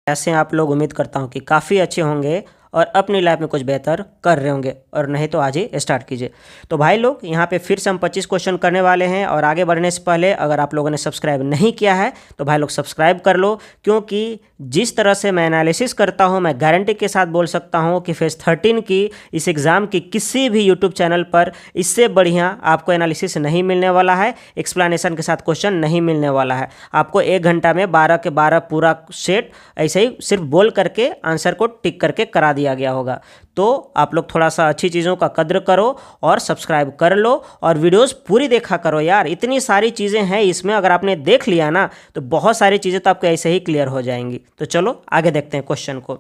ऐसे आप लोग उम्मीद करता हूँ कि काफ़ी अच्छे होंगे और अपनी लाइफ में कुछ बेहतर कर रहे होंगे, और नहीं तो आज ही स्टार्ट कीजिए। तो भाई लोग यहाँ पे फिर से हम 25 क्वेश्चन करने वाले हैं, और आगे बढ़ने से पहले अगर आप लोगों ने सब्सक्राइब नहीं किया है तो भाई लोग सब्सक्राइब कर लो, क्योंकि जिस तरह से मैं एनालिसिस करता हूँ मैं गारंटी के साथ बोल सकता हूँ कि फेज 13 की इस एग्ज़ाम की किसी भी यूट्यूब चैनल पर इससे बढ़िया आपको एनालिसिस नहीं मिलने वाला है, एक्सप्लेनेशन के साथ क्वेश्चन नहीं मिलने वाला है। आपको 1 घंटा में 12 के 12 पूरा सेट ऐसे ही सिर्फ बोल करके आंसर को टिक करके करा दिया गया होगा। तो आप लोग थोड़ा सा अच्छी चीज़ों का कद्र करो और सब्सक्राइब कर लो, और वीडियोस पूरी देखा करो यार। इतनी सारी चीज़ें हैं इसमें, अगर आपने देख लिया ना तो बहुत सारी चीज़ें तो आपको ऐसे ही क्लियर हो जाएंगी। तो चलो आगे देखते हैं क्वेश्चन को।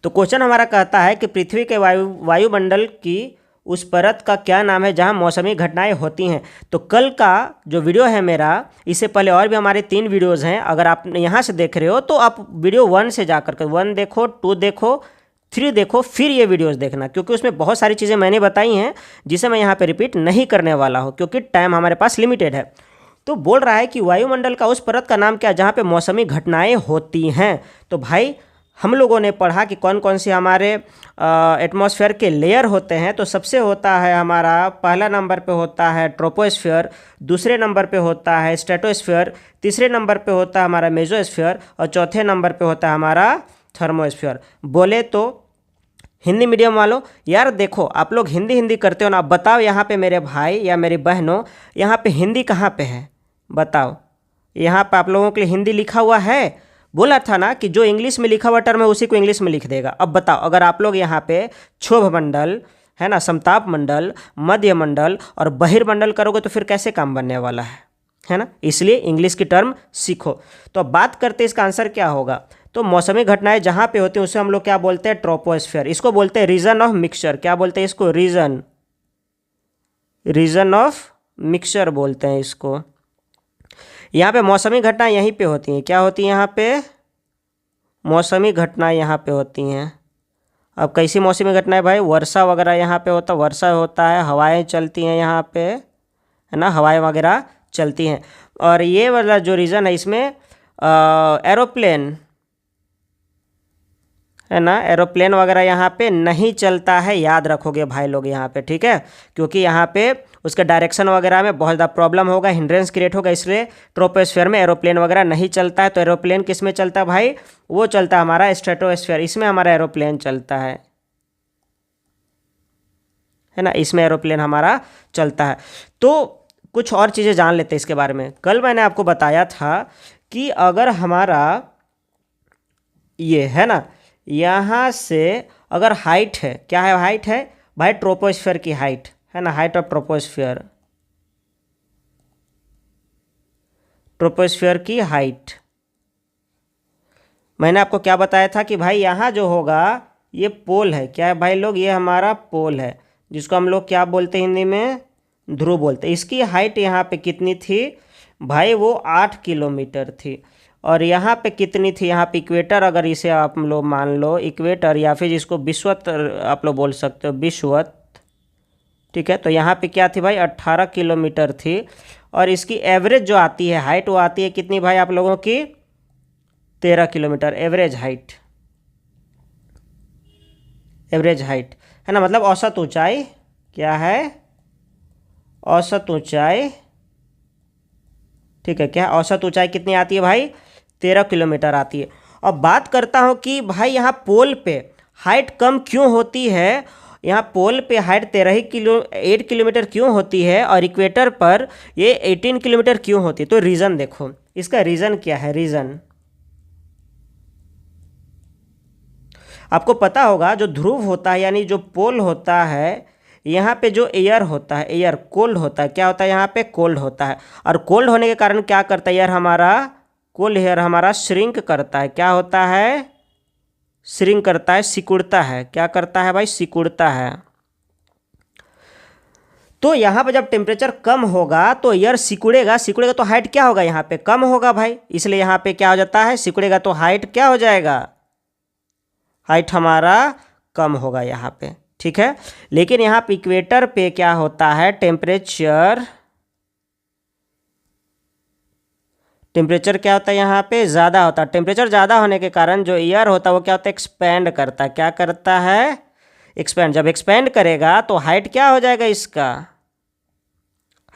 तो क्वेश्चन हमारा कहता है कि पृथ्वी के वायुमंडल की उस परत का क्या नाम है जहां मौसमी घटनाएं होती हैं। तो कल का जो वीडियो है मेरा, इससे पहले और भी हमारे 3 वीडियोज़ हैं। अगर आप यहाँ से देख रहे हो तो आप वीडियो 1 से जा करके 1 देखो, 2 देखो, 3 देखो, फिर ये वीडियोज़ देखना, क्योंकि उसमें बहुत सारी चीज़ें मैंने बताई हैं जिसे मैं यहाँ पे रिपीट नहीं करने वाला हूँ, क्योंकि टाइम हमारे पास लिमिटेड है। तो बोल रहा है कि वायुमंडल का उस परत का नाम क्या जहाँ पे मौसमी घटनाएं होती हैं। तो भाई हम लोगों ने पढ़ा कि कौन कौन से हमारे एटमॉस्फेयर के लेयर होते हैं। तो सबसे होता है हमारा, पहला नंबर पे होता है ट्रोपोस्फेयर, दूसरे नंबर पे होता है स्ट्रेटोस्फेयर, तीसरे नंबर पे होता है हमारा मेसोस्फेयर, और चौथे नंबर पे होता है हमारा थर्मोस्फेयर। बोले तो हिंदी मीडियम वालों, यार देखो आप लोग हिंदी करते हो ना, बताओ यहाँ पे मेरे भाई या मेरी बहनों, यहाँ पे हिंदी कहाँ पे है बताओ। यहाँ पे आप लोगों के लिए हिंदी लिखा हुआ है? बोला था ना कि जो इंग्लिश में लिखा हुआ टर्म है उसी को इंग्लिश में लिख देगा। अब बताओ, अगर आप लोग यहाँ पे क्षोभ मंडल है ना, समताप मंडल, मध्य मंडल और बहिर्मंडल करोगे तो फिर कैसे काम बनने वाला है ना। इसलिए इंग्लिश की टर्म सीखो। तो अब बात करते हैं इसका आंसर क्या होगा। तो मौसमी घटनाएं जहाँ पे होती हैं उसे हम लोग क्या बोलते हैं, ट्रोपोस्फेयर। इसको बोलते हैं रीजन ऑफ मिक्सचर। क्या बोलते हैं इसको? रीजन ऑफ मिक्सचर बोलते हैं इसको। यहाँ पे मौसमी घटनाएं यहीं पे होती हैं। क्या होती हैं यहाँ पे? मौसमी घटनाएं यहाँ पे होती हैं। अब कैसी मौसमी घटनाएं भाई? वर्षा वगैरह यहाँ पे होता, वर्षा होता है, हवाएं चलती हैं यहाँ पे, है ना, हवाएं वगैरह चलती हैं। और ये वाला जो रीज़न है इसमें एरोप्लेन, है ना, एरोप्लेन वगैरह यहाँ पे नहीं चलता है, याद रखोगे भाई लोग यहाँ पे, ठीक है, क्योंकि यहाँ पे उसके डायरेक्शन वगैरह में बहुत ज़्यादा प्रॉब्लम होगा, हिंड्रेंस क्रिएट होगा, इसलिए ट्रोपोस्फेयर में एरोप्लेन वगैरह नहीं चलता है। तो एरोप्लेन किस में चलता है भाई? वो चलता है हमारा स्ट्रेटोस्फेयर, इसमें हमारा एरोप्लेन चलता है ना, इसमें एरोप्लेन हमारा चलता है। तो कुछ और चीज़ें जान लेते हैं इसके बारे में। कल मैंने आपको बताया था कि अगर हमारा ये है ना, यहाँ से अगर हाइट है, क्या है हाइट है भाई? ट्रोपोस्फेयर की हाइट है ना, हाइट ऑफ ट्रोपोस्फेयर, ट्रोपोस्फेयर की हाइट। मैंने आपको क्या बताया था कि भाई यहाँ जो होगा ये पोल है। क्या है भाई लोग? ये हमारा पोल है, जिसको हम लोग क्या बोलते हैं हिंदी में? ध्रुव बोलते हैं। इसकी हाइट यहाँ पे कितनी थी भाई? वो 8 किलोमीटर थी। और यहाँ पे कितनी थी? यहाँ पे इक्वेटर, अगर इसे आप लोग मान लो इक्वेटर, या फिर जिसको विषुवत आप लोग बोल सकते हो, विषुवत, ठीक है। तो यहाँ पे क्या थी भाई? 18 किलोमीटर थी। और इसकी एवरेज जो आती है हाइट, वो आती है कितनी भाई आप लोगों की? 13 kilometre average height, average height है ना, मतलब औसत ऊंचाई। क्या है? औसत ऊंचाई, ठीक है। क्या औसत ऊंचाई कितनी आती है भाई? 13 किलोमीटर आती है। अब बात करता हूँ कि भाई यहाँ पोल पे हाइट कम क्यों होती है, यहाँ पोल पे हाइट 8 किलोमीटर क्यों होती है, और इक्वेटर पर ये 18 किलोमीटर क्यों होती है। तो रीज़न देखो, इसका रीज़न क्या है? रीज़न आपको पता होगा, जो ध्रुव होता है यानी जो पोल होता है, यहाँ पे जो एयर होता है, एयर कोल्ड होता है। क्या होता है? यहाँ पे कोल्ड होता है। और कोल्ड होने के कारण क्या करता है एयर हमारा? कोल्ड एयर हमारा श्रिंक करता है। क्या होता है? श्रिंक करता है, सिकुड़ता है। क्या करता है भाई? सिकुड़ता है। तो यहाँ पे जब टेम्परेचर कम होगा तो एयर सिकुड़ेगा, सिकुड़ेगा तो हाइट क्या होगा? यहाँ पे कम होगा भाई, इसलिए यहाँ पे क्या हो जाता है? सिकुड़ेगा तो हाइट क्या हो जाएगा? हाइट हमारा कम होगा यहाँ पे, ठीक है। लेकिन यहाँ पे इक्वेटर पे क्या होता है? टेम्परेचर क्या होता है यहाँ पे ज़्यादा होता है। टेम्परेचर ज़्यादा होने के कारण जो एयर होता है वो क्या होता है, एक्सपेंड करता है। क्या करता है, एक्सपेंड। जब एक्सपेंड करेगा तो हाइट क्या हो जाएगा, इसका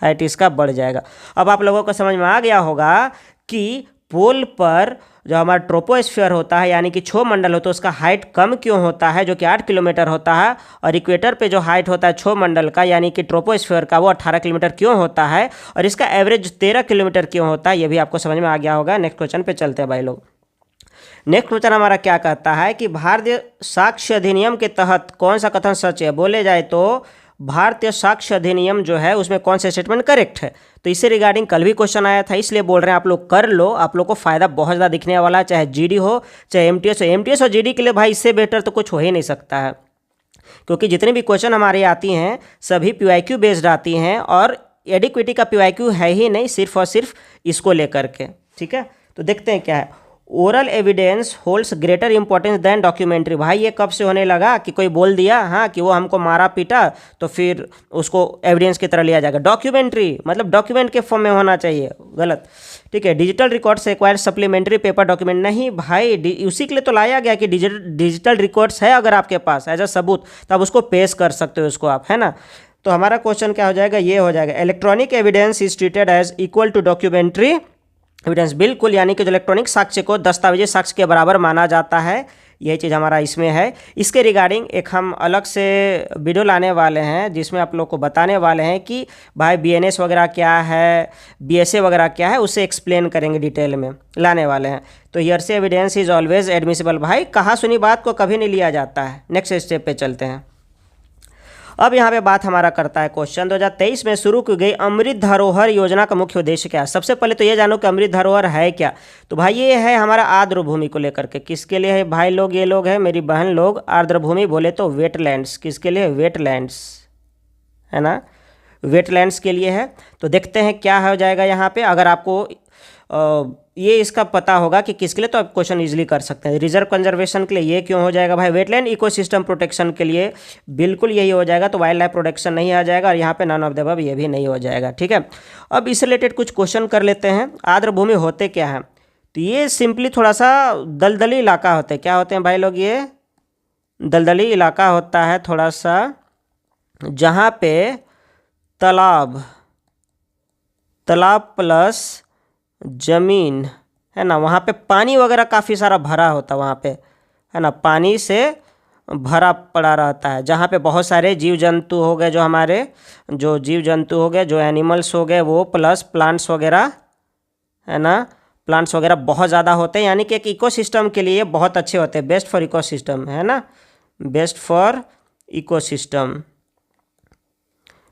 हाइट इसका बढ़ जाएगा। अब आप लोगों को समझ में आ गया होगा कि पोल पर जो हमारा ट्रोपोस्फीयर होता है यानी कि क्षोमंडल होता है उसका हाइट कम क्यों होता है, जो कि 8 किलोमीटर होता है, और इक्वेटर पे जो हाइट होता है क्षोमंडल का यानी कि ट्रोपोस्फीयर का वो 18 किलोमीटर क्यों होता है, और इसका एवरेज 13 किलोमीटर क्यों होता है, ये भी आपको समझ में आ गया होगा। नेक्स्ट क्वेश्चन पे चलते हैं भाई लोग। नेक्स्ट क्वेश्चन हमारा क्या कहता है कि भारतीय साक्ष्य अधिनियम के तहत कौन सा कथन सच है। बोले जाए तो भारतीय साक्ष्य अधिनियम जो है उसमें कौन सा स्टेटमेंट करेक्ट है। तो इससे रिगार्डिंग कल भी क्वेश्चन आया था, इसलिए बोल रहे हैं आप लोग कर लो, आप लोग को फायदा बहुत ज़्यादा दिखने वाला है, चाहे जीडी हो चाहे एमटीएस हो। एमटीएस और जीडी के लिए भाई इससे बेटर तो कुछ हो ही नहीं सकता है, क्योंकि जितनी भी क्वेश्चन हमारे आती हैं सभी पीवाईक्यू बेस्ड आती हैं, और एडिक्विटी का पीवाईक्यू है ही नहीं, सिर्फ और सिर्फ इसको लेकर के। ठीक है, तो देखते हैं क्या है। Oral evidence holds greater importance than documentary. भाई ये कब से होने लगा कि कोई बोल दिया हाँ कि वो हमको मारा पीटा तो फिर उसको एविडेंस की तरह लिया जाएगा। डॉक्यूमेंट्री मतलब डॉक्यूमेंट के फॉर्म में होना चाहिए, गलत। ठीक है, digital records require supplementary paper document. नहीं भाई, उसी के लिए तो लाया गया कि डिजिटल रिकॉर्ड्स है अगर आपके पास एज अ सबूत तो आप उसको पेश कर सकते हो उसको आप, है ना। तो हमारा क्वेश्चन क्या हो जाएगा, ये हो जाएगा electronic evidence is treated as equal to documentary evidence. बिल्कुल, यानी कि जो इलेक्ट्रॉनिक साक्ष्य को दस्तावेजी साक्ष्य के बराबर माना जाता है, यही चीज़ हमारा इसमें है। इसके रिगार्डिंग एक हम अलग से वीडियो लाने वाले हैं जिसमें आप लोग को बताने वाले हैं कि भाई बीएनएस वगैरह क्या है, बीएसए वगैरह क्या है, उसे एक्सप्लेन करेंगे, डिटेल में लाने वाले हैं। तो hearsay evidence is always admissible. भाई कहा सुनी बात को कभी नहीं लिया जाता है। नेक्स्ट स्टेप पे चलते हैं। अब यहाँ पे बात हमारा करता है क्वेश्चन 2023 में शुरू की गई अमृत धरोहर योजना का मुख्य उद्देश्य क्या है। सबसे पहले तो ये जानो कि अमृत धरोहर है क्या। तो भाई ये है हमारा आर्द्र भूमि को लेकर के। किसके लिए है भाई लोग, ये लोग है मेरी बहन लोग, आर्द्र भूमि बोले तो वेटलैंड्स। किसके लिए, वेटलैंड्स, है ना, वेटलैंड्स के लिए है। तो देखते हैं क्या हो जाएगा यहाँ पे। अगर आपको ये इसका पता होगा कि किसके लिए, तो आप क्वेश्चन इजीली कर सकते हैं। रिजर्व कंजर्वेशन के लिए ये क्यों हो जाएगा भाई, वेटलैंड इकोसिस्टम प्रोटेक्शन के लिए बिल्कुल यही हो जाएगा। तो वाइल्ड लाइफ प्रोटेक्शन नहीं आ जाएगा, और यहाँ पे नन ऑफ द अबव ये भी नहीं हो जाएगा। ठीक है, अब इससे रिलेटेड कुछ क्वेश्चन कर लेते हैं। आर्द्र भूमि होते क्या हैं, तो ये सिंपली थोड़ा सा दलदली इलाका होते हैं। क्या होते हैं भाई लोग, ये दलदली इलाका होता है थोड़ा सा, जहाँ पे तालाब प्लस जमीन है ना, वहाँ पे पानी वगैरह काफ़ी सारा भरा होता है वहाँ पे, है ना, पानी से भरा पड़ा रहता है। जहाँ पे बहुत सारे जीव जंतु हो गए, जो हमारे जो जीव जंतु हो गए, जो एनिमल्स हो गए वो, प्लस प्लांट्स वगैरह, है ना, प्लांट्स वगैरह बहुत ज़्यादा होते हैं। यानी कि एक इकोसिस्टम के लिए बहुत अच्छे होते हैं, बेस्ट फॉर इकोसिस्टम, है ना, best for ecosystem,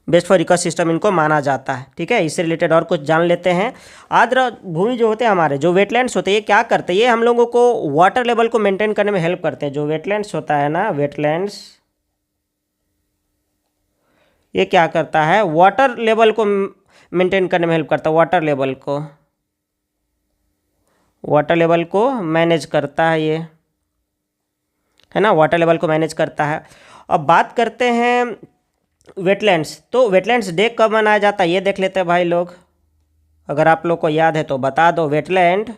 best for ecosystem इनको माना जाता है। ठीक है, इससे रिलेटेड और कुछ जान लेते हैं। आर्द्र भूमि जो होते हैं हमारे, जो वेटलैंड्स होते हैं, ये क्या करते हैं, ये हम लोगों को वाटर लेवल को मेंटेन करने में हेल्प करते हैं। जो वेटलैंड्स होता है ना, वेटलैंड्स, ये क्या करता है, वाटर लेवल को मेंटेन करने में हेल्प करता है, वाटर लेवल को मैनेज करता है ये, है ना, वाटर लेवल को मैनेज करता है। अब बात करते हैं वेटलैंड्स। तो वेटलैंड्स डे कब मनाया जाता है ये देख लेते हैं भाई लोग। अगर आप लोग को याद है तो बता दो। वेटलैंड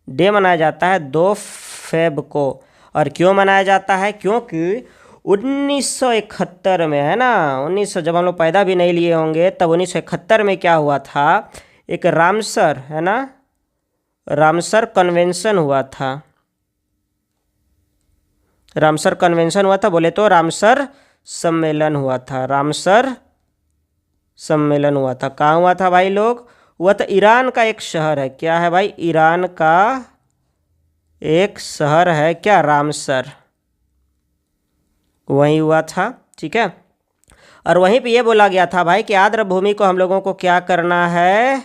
डे मनाया जाता है 2 फेब को। और क्यों मनाया जाता है, क्योंकि 1971 में, है ना, 1900 जब हम लोग पैदा भी नहीं लिए होंगे तब 1971 में क्या हुआ था, एक रामसर, है ना, रामसर कन्वेंशन हुआ था। रामसर कन्वेंशन हुआ था बोले तो रामसर सम्मेलन हुआ था। रामसर सम्मेलन हुआ था, कहाँ हुआ था भाई लोग, हुआ था ईरान का एक शहर है। क्या है भाई, ईरान का एक शहर है क्या, रामसर, वहीं हुआ था। ठीक है, और वहीं पे ये बोला गया था भाई कि आर्द्र भूमि को हम लोगों को क्या करना है,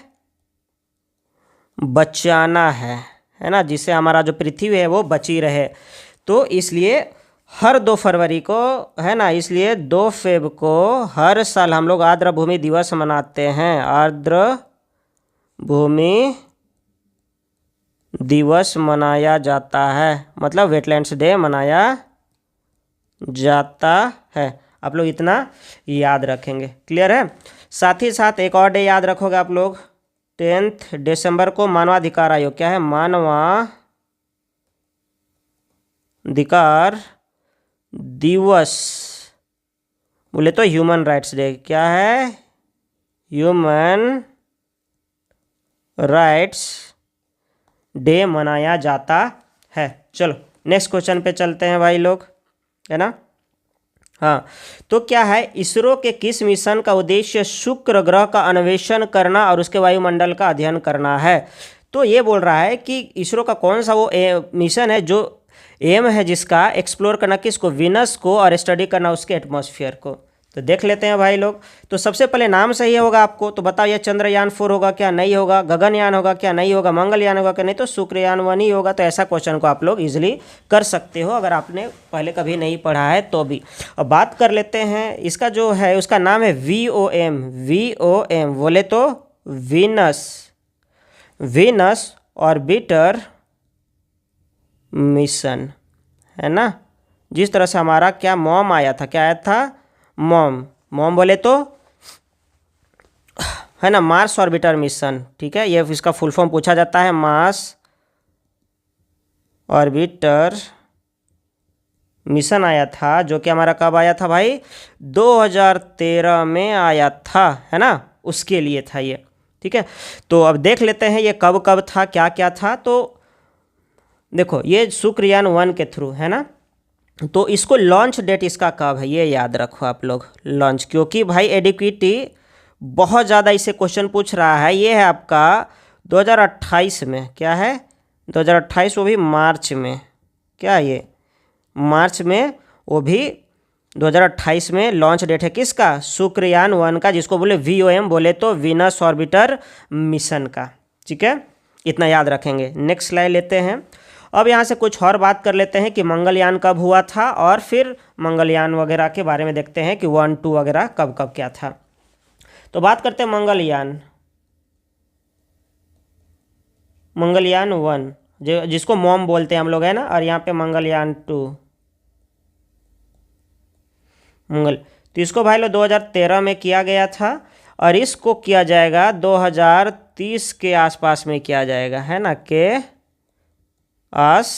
बचाना है ना, जिससे हमारा जो पृथ्वी है वो बची रहे। तो इसलिए हर 2 फरवरी को, है ना, इसलिए 2 फेब को हर साल हम लोग आर्द्र भूमि दिवस मनाते हैं। आर्द्र भूमि दिवस मनाया जाता है, मतलब वेटलैंड्स डे मनाया जाता है। आप लोग इतना याद रखेंगे, क्लियर है। साथ ही साथ एक और डे याद रखोगे आप लोग, 10 दिसंबर को मानवाधिकार आयोग, क्या है, मानवाधिकार दिवस, बोले तो ह्यूमन राइट्स डे, क्या है, ह्यूमन राइट्स डे मनाया जाता है। चलो नेक्स्ट क्वेश्चन पे चलते हैं भाई लोग, है ना। हाँ, तो क्या है, इसरो के किस मिशन का उद्देश्य शुक्र ग्रह का अन्वेषण करना और उसके वायुमंडल का अध्ययन करना है। तो ये बोल रहा है कि इसरो का कौन सा वो मिशन है जो एम है जिसका एक्सप्लोर करना किसको, वीनस को, और स्टडी करना उसके एटमॉस्फेयर को। तो देख लेते हैं भाई लोग। तो सबसे पहले नाम सही होगा आपको, तो बताओ ये चंद्रयान 4 होगा क्या, नहीं होगा, गगनयान होगा क्या, नहीं होगा, मंगलयान होगा क्या, नहीं, तो शुक्रयान 1 ही होगा। तो ऐसा क्वेश्चन को आप लोग इजीली कर सकते हो अगर आपने पहले कभी नहीं पढ़ा है तो भी। अब बात कर लेते हैं इसका जो है, उसका नाम है VOM। VOM बोले तो वीनस ऑर्बिटर मिशन, है ना। जिस तरह से हमारा क्या मॉम आया था, क्या आया था, मॉम बोले तो, है ना, मार्स ऑर्बिटर मिशन, ठीक है। ये इसका फुल फॉर्म पूछा जाता है, मार्स ऑर्बिटर मिशन आया था, जो कि हमारा कब आया था भाई, 2013 में आया था, है ना, उसके लिए था ये, ठीक है। तो अब देख लेते हैं ये कब कब था, क्या क्या था। तो देखो ये शुक्रयान 1 के थ्रू, है ना। तो इसको लॉन्च डेट इसका कब है ये याद रखो आप लोग, लॉन्च, क्योंकि भाई एडिक्विटी बहुत ज़्यादा इससे क्वेश्चन पूछ रहा है। ये है आपका 2028 में, क्या है, 2028, वो भी मार्च में, क्या ये मार्च में, वो भी 2028 में लॉन्च डेट है किसका, शुक्रयान 1 का, जिसको बोले VOM बोले तो वीनस ऑर्बिटर मिशन का, ठीक है। इतना याद रखेंगे। नेक्स्ट स्लाइड लेते हैं। अब यहाँ से कुछ और बात कर लेते हैं कि मंगलयान कब हुआ था, और फिर मंगलयान वगैरह के बारे में देखते हैं कि 1, 2 वगैरह कब कब क्या था। तो बात करते हैं मंगलयान 1 जिसको मॉम बोलते हैं हम लोग, है ना, और यहाँ पे मंगलयान 2 तो इसको भाई लोग 2013 में किया गया था, और इसको किया जाएगा 2030 के आसपास में किया जाएगा, है ना, के आस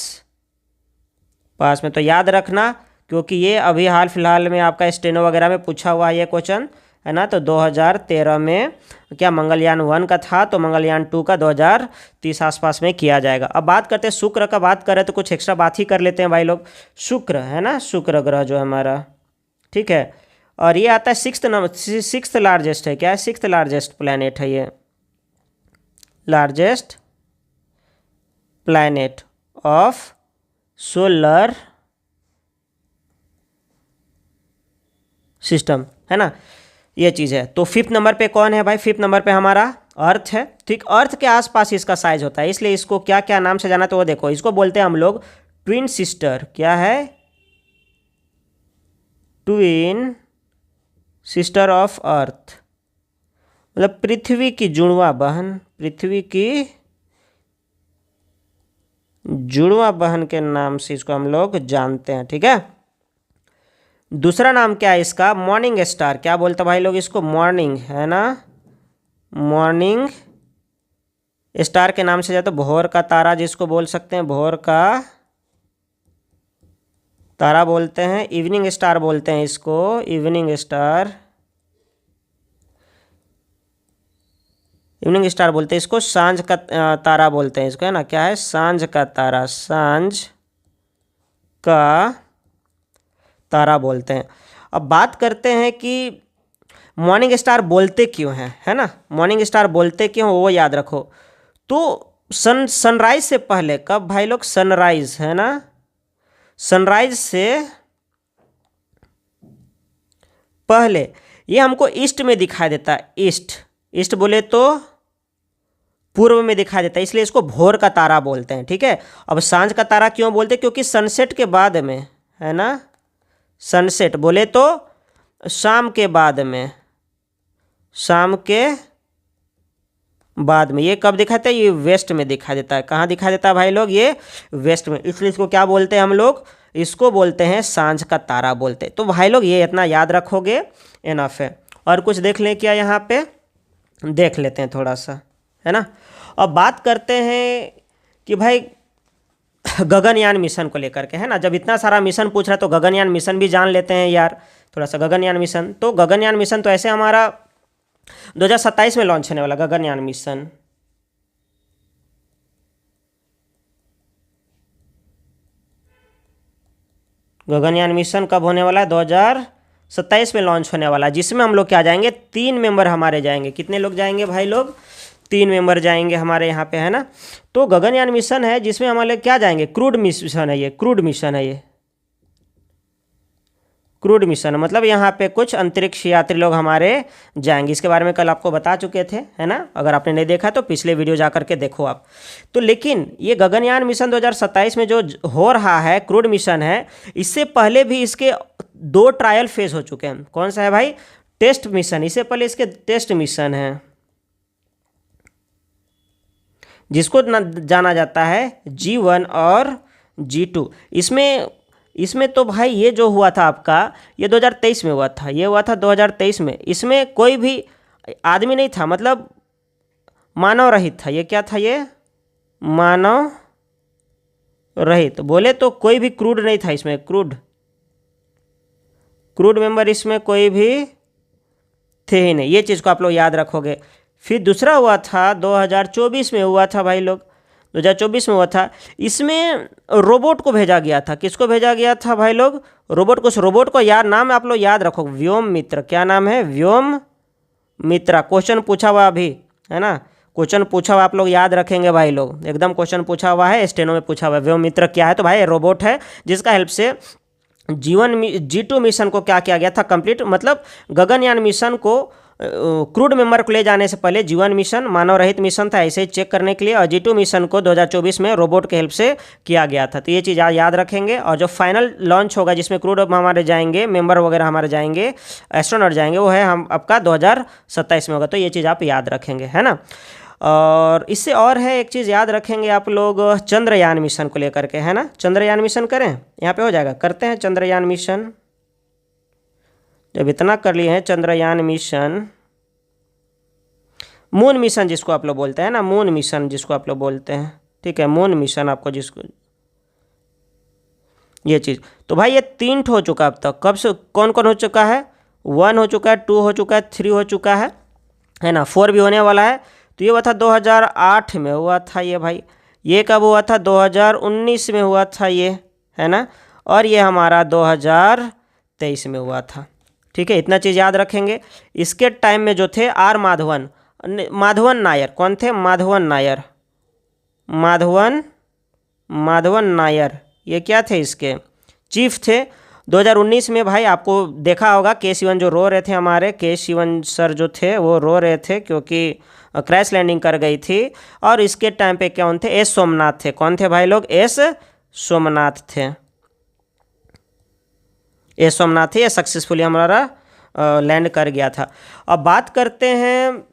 पास में। तो याद रखना, क्योंकि ये अभी हाल फिलहाल में आपका स्टेनो वगैरह में पूछा हुआ है ये क्वेश्चन, है ना। तो 2013 में क्या मंगलयान 1 का था, तो मंगलयान 2 का 2030 आसपास में किया जाएगा। अब बात करते हैं शुक्र का, बात करें तो कुछ एक्स्ट्रा बात ही कर लेते हैं भाई लोग। शुक्र, है ना, शुक्र ग्रह जो हमारा, ठीक है, और ये आता है 6th लार्जेस्ट है, क्या है, 6th लार्जेस्ट प्लैनेट है ये, largest planet of solar system, है ना, ये चीज़ है। तो 5th नंबर पे कौन है भाई, 5th नंबर पे हमारा अर्थ है, ठीक। अर्थ के आसपास इसका साइज होता है, इसलिए इसको क्या क्या नाम से जाना, तो वो देखो, इसको बोलते हैं हम लोग ट्विन सिस्टर, क्या है, ट्विन सिस्टर ऑफ अर्थ, मतलब पृथ्वी की जुड़वा बहन, पृथ्वी की जुड़वा बहन के नाम से इसको हम लोग जानते हैं, ठीक है। दूसरा नाम क्या है इसका, मॉर्निंग स्टार, क्या बोलते हैं भाई लोग इसको, मॉर्निंग, है ना, मॉर्निंग स्टार के नाम से जाए तो भोर का तारा जिसको बोल सकते हैं, भोर का तारा बोलते हैं, इवनिंग स्टार बोलते हैं इसको, इवनिंग स्टार, इवनिंग स्टार बोलते हैं इसको, सांझ का तारा बोलते हैं इसको, है ना, क्या है, सांझ का तारा, सांझ का तारा बोलते हैं। अब बात करते हैं कि मॉर्निंग स्टार बोलते क्यों हैं, है ना, मॉर्निंग स्टार बोलते क्यों वो याद रखो। तो सनराइज से पहले, कब भाई लोग, सनराइज, है ना, सनराइज से पहले ये हमको ईस्ट में दिखाई देता है, ईस्ट बोले तो पूर्व में दिखाई देता है, इसलिए इसको भोर का तारा बोलते हैं, ठीक है। अब सांझ का तारा क्यों बोलते हैं, क्योंकि सनसेट के बाद में, है ना, सनसेट बोले तो शाम के बाद में, शाम के बाद में, ये कब दिखाता है, ये वेस्ट में दिखाई देता है, कहाँ दिखाई देता है भाई लोग, ये वेस्ट में, इसलिए इसको क्या बोलते हैं हम लोग, इसको बोलते हैं सांझ का तारा बोलते हैं। तो भाई लोग ये इतना याद रखोगे, इनफ है। और कुछ देख लें क्या यहाँ पे, देख लेते हैं थोड़ा सा, है ना। अब बात करते हैं कि भाई गगनयान मिशन को लेकर के, है ना। जब इतना सारा मिशन पूछ रहा है तो गगनयान मिशन भी जान लेते हैं यार थोड़ा सा। गगनयान मिशन, तो गगनयान मिशन तो ऐसे हमारा 2027 में लॉन्च होने वाला गगनयान मिशन। गगनयान मिशन कब होने वाला है? 2027 में लॉन्च होने वाला है, जिसमें हम लोग क्या जाएंगे, 3 मेंबर हमारे जाएंगे। कितने लोग जाएंगे भाई लोग? 3 मेंबर जाएंगे हमारे यहाँ पे, है ना। तो गगनयान मिशन है जिसमें हमारे क्या जाएंगे, क्रूड मिशन है ये, क्रूड मिशन है ये, क्रूड मिशन मतलब यहाँ पे कुछ अंतरिक्ष यात्री लोग हमारे जाएंगे। इसके बारे में कल आपको बता चुके थे, है ना। अगर आपने नहीं देखा तो पिछले वीडियो जा करके देखो आप। तो लेकिन ये गगनयान मिशन 2027 में जो हो रहा है, क्रूड मिशन है, इससे पहले भी इसके 2 ट्रायल फेज हो चुके हैं। कौन सा है भाई? Test mission. इससे पहले इसके टेस्ट मिशन है जिसको जाना जाता है G1 और G2। इसमें तो भाई ये जो हुआ था आपका, ये 2023 में हुआ था, ये हुआ था 2023 में। इसमें कोई भी आदमी नहीं था, मतलब मानव रहित था। ये क्या था? ये मानव रहित। बोले तो कोई भी क्रूड नहीं था इसमें, क्रूड मेंबर इसमें कोई भी थे ही नहीं। ये चीज़ को आप लोग याद रखोगे। फिर दूसरा हुआ था 2024 में हुआ था भाई लोग, 2024 में हुआ था। इसमें रोबोट को भेजा गया था। किसको भेजा गया था भाई लोग? रोबोट को। उस रोबोट को यार नाम आप लोग याद रखो, व्योम मित्र। क्या नाम है? व्योम मित्रा। क्वेश्चन पूछा हुआ अभी, है ना। क्वेश्चन पूछा हुआ, आप लोग याद रखेंगे भाई लोग, एकदम क्वेश्चन पूछा हुआ है, स्टेनो में पूछा हुआ है। व्योम मित्र क्या है? तो भाई रोबोट है जिसका हेल्प से G2 मिशन को क्या किया गया था, कंप्लीट। मतलब गगनयान मिशन को क्रूड मेंबर को ले जाने से पहले G1 मिशन मानव रहित मिशन था, ऐसे ही चेक करने के लिए, और G2 मिशन को 2024 में रोबोट के हेल्प से किया गया था। तो ये चीज़ याद रखेंगे। और जो फाइनल लॉन्च होगा जिसमें क्रूड हमारे जाएंगे, मेंबर वगैरह हमारे जाएंगे, एस्ट्रोनॉट जाएंगे, वो है हम आपका 2027 में होगा। तो ये चीज़ आप याद रखेंगे, है ना। और इससे और है एक चीज़ याद रखेंगे आप लोग, चंद्रयान मिशन को लेकर के, है ना। चंद्रयान मिशन करें, यहाँ पे हो जाएगा, करते हैं चंद्रयान मिशन। जब इतना कर लिए हैं, चंद्रयान मिशन, मून मिशन जिसको आप लोग बोलते हैं ना, मून मिशन जिसको आप लोग बोलते हैं, ठीक है, मून मिशन आपको जिसको, ये चीज़। तो भाई ये 3 हो चुका अब तक। कब से कौन कौन हो चुका है? 1 हो चुका है, 2 हो चुका है, 3 हो चुका है ना। 4 भी होने वाला है। तो ये हुआ था 2008 में हुआ था ये भाई। ये कब हुआ था? 2019 में हुआ था ये, है ना। और ये हमारा 2023 में हुआ था, ठीक है। इतना चीज़ याद रखेंगे। इसके टाइम में जो थे माधवन नायर। कौन थे? माधवन नायर। ये क्या थे? इसके चीफ थे। 2019 में भाई आपको देखा होगा के शिवन जो रो रहे थे, हमारे के शिवन सर जो थे वो रो रहे थे क्योंकि क्रैश लैंडिंग कर गई थी। और इसके टाइम पे कौन थे? एस सोमनाथ थे। कौन थे भाई लोग? एस सोमनाथ थे। एस सोमनाथ थे। ये सक्सेसफुली हमारा लैंड कर गया था। अब बात करते हैं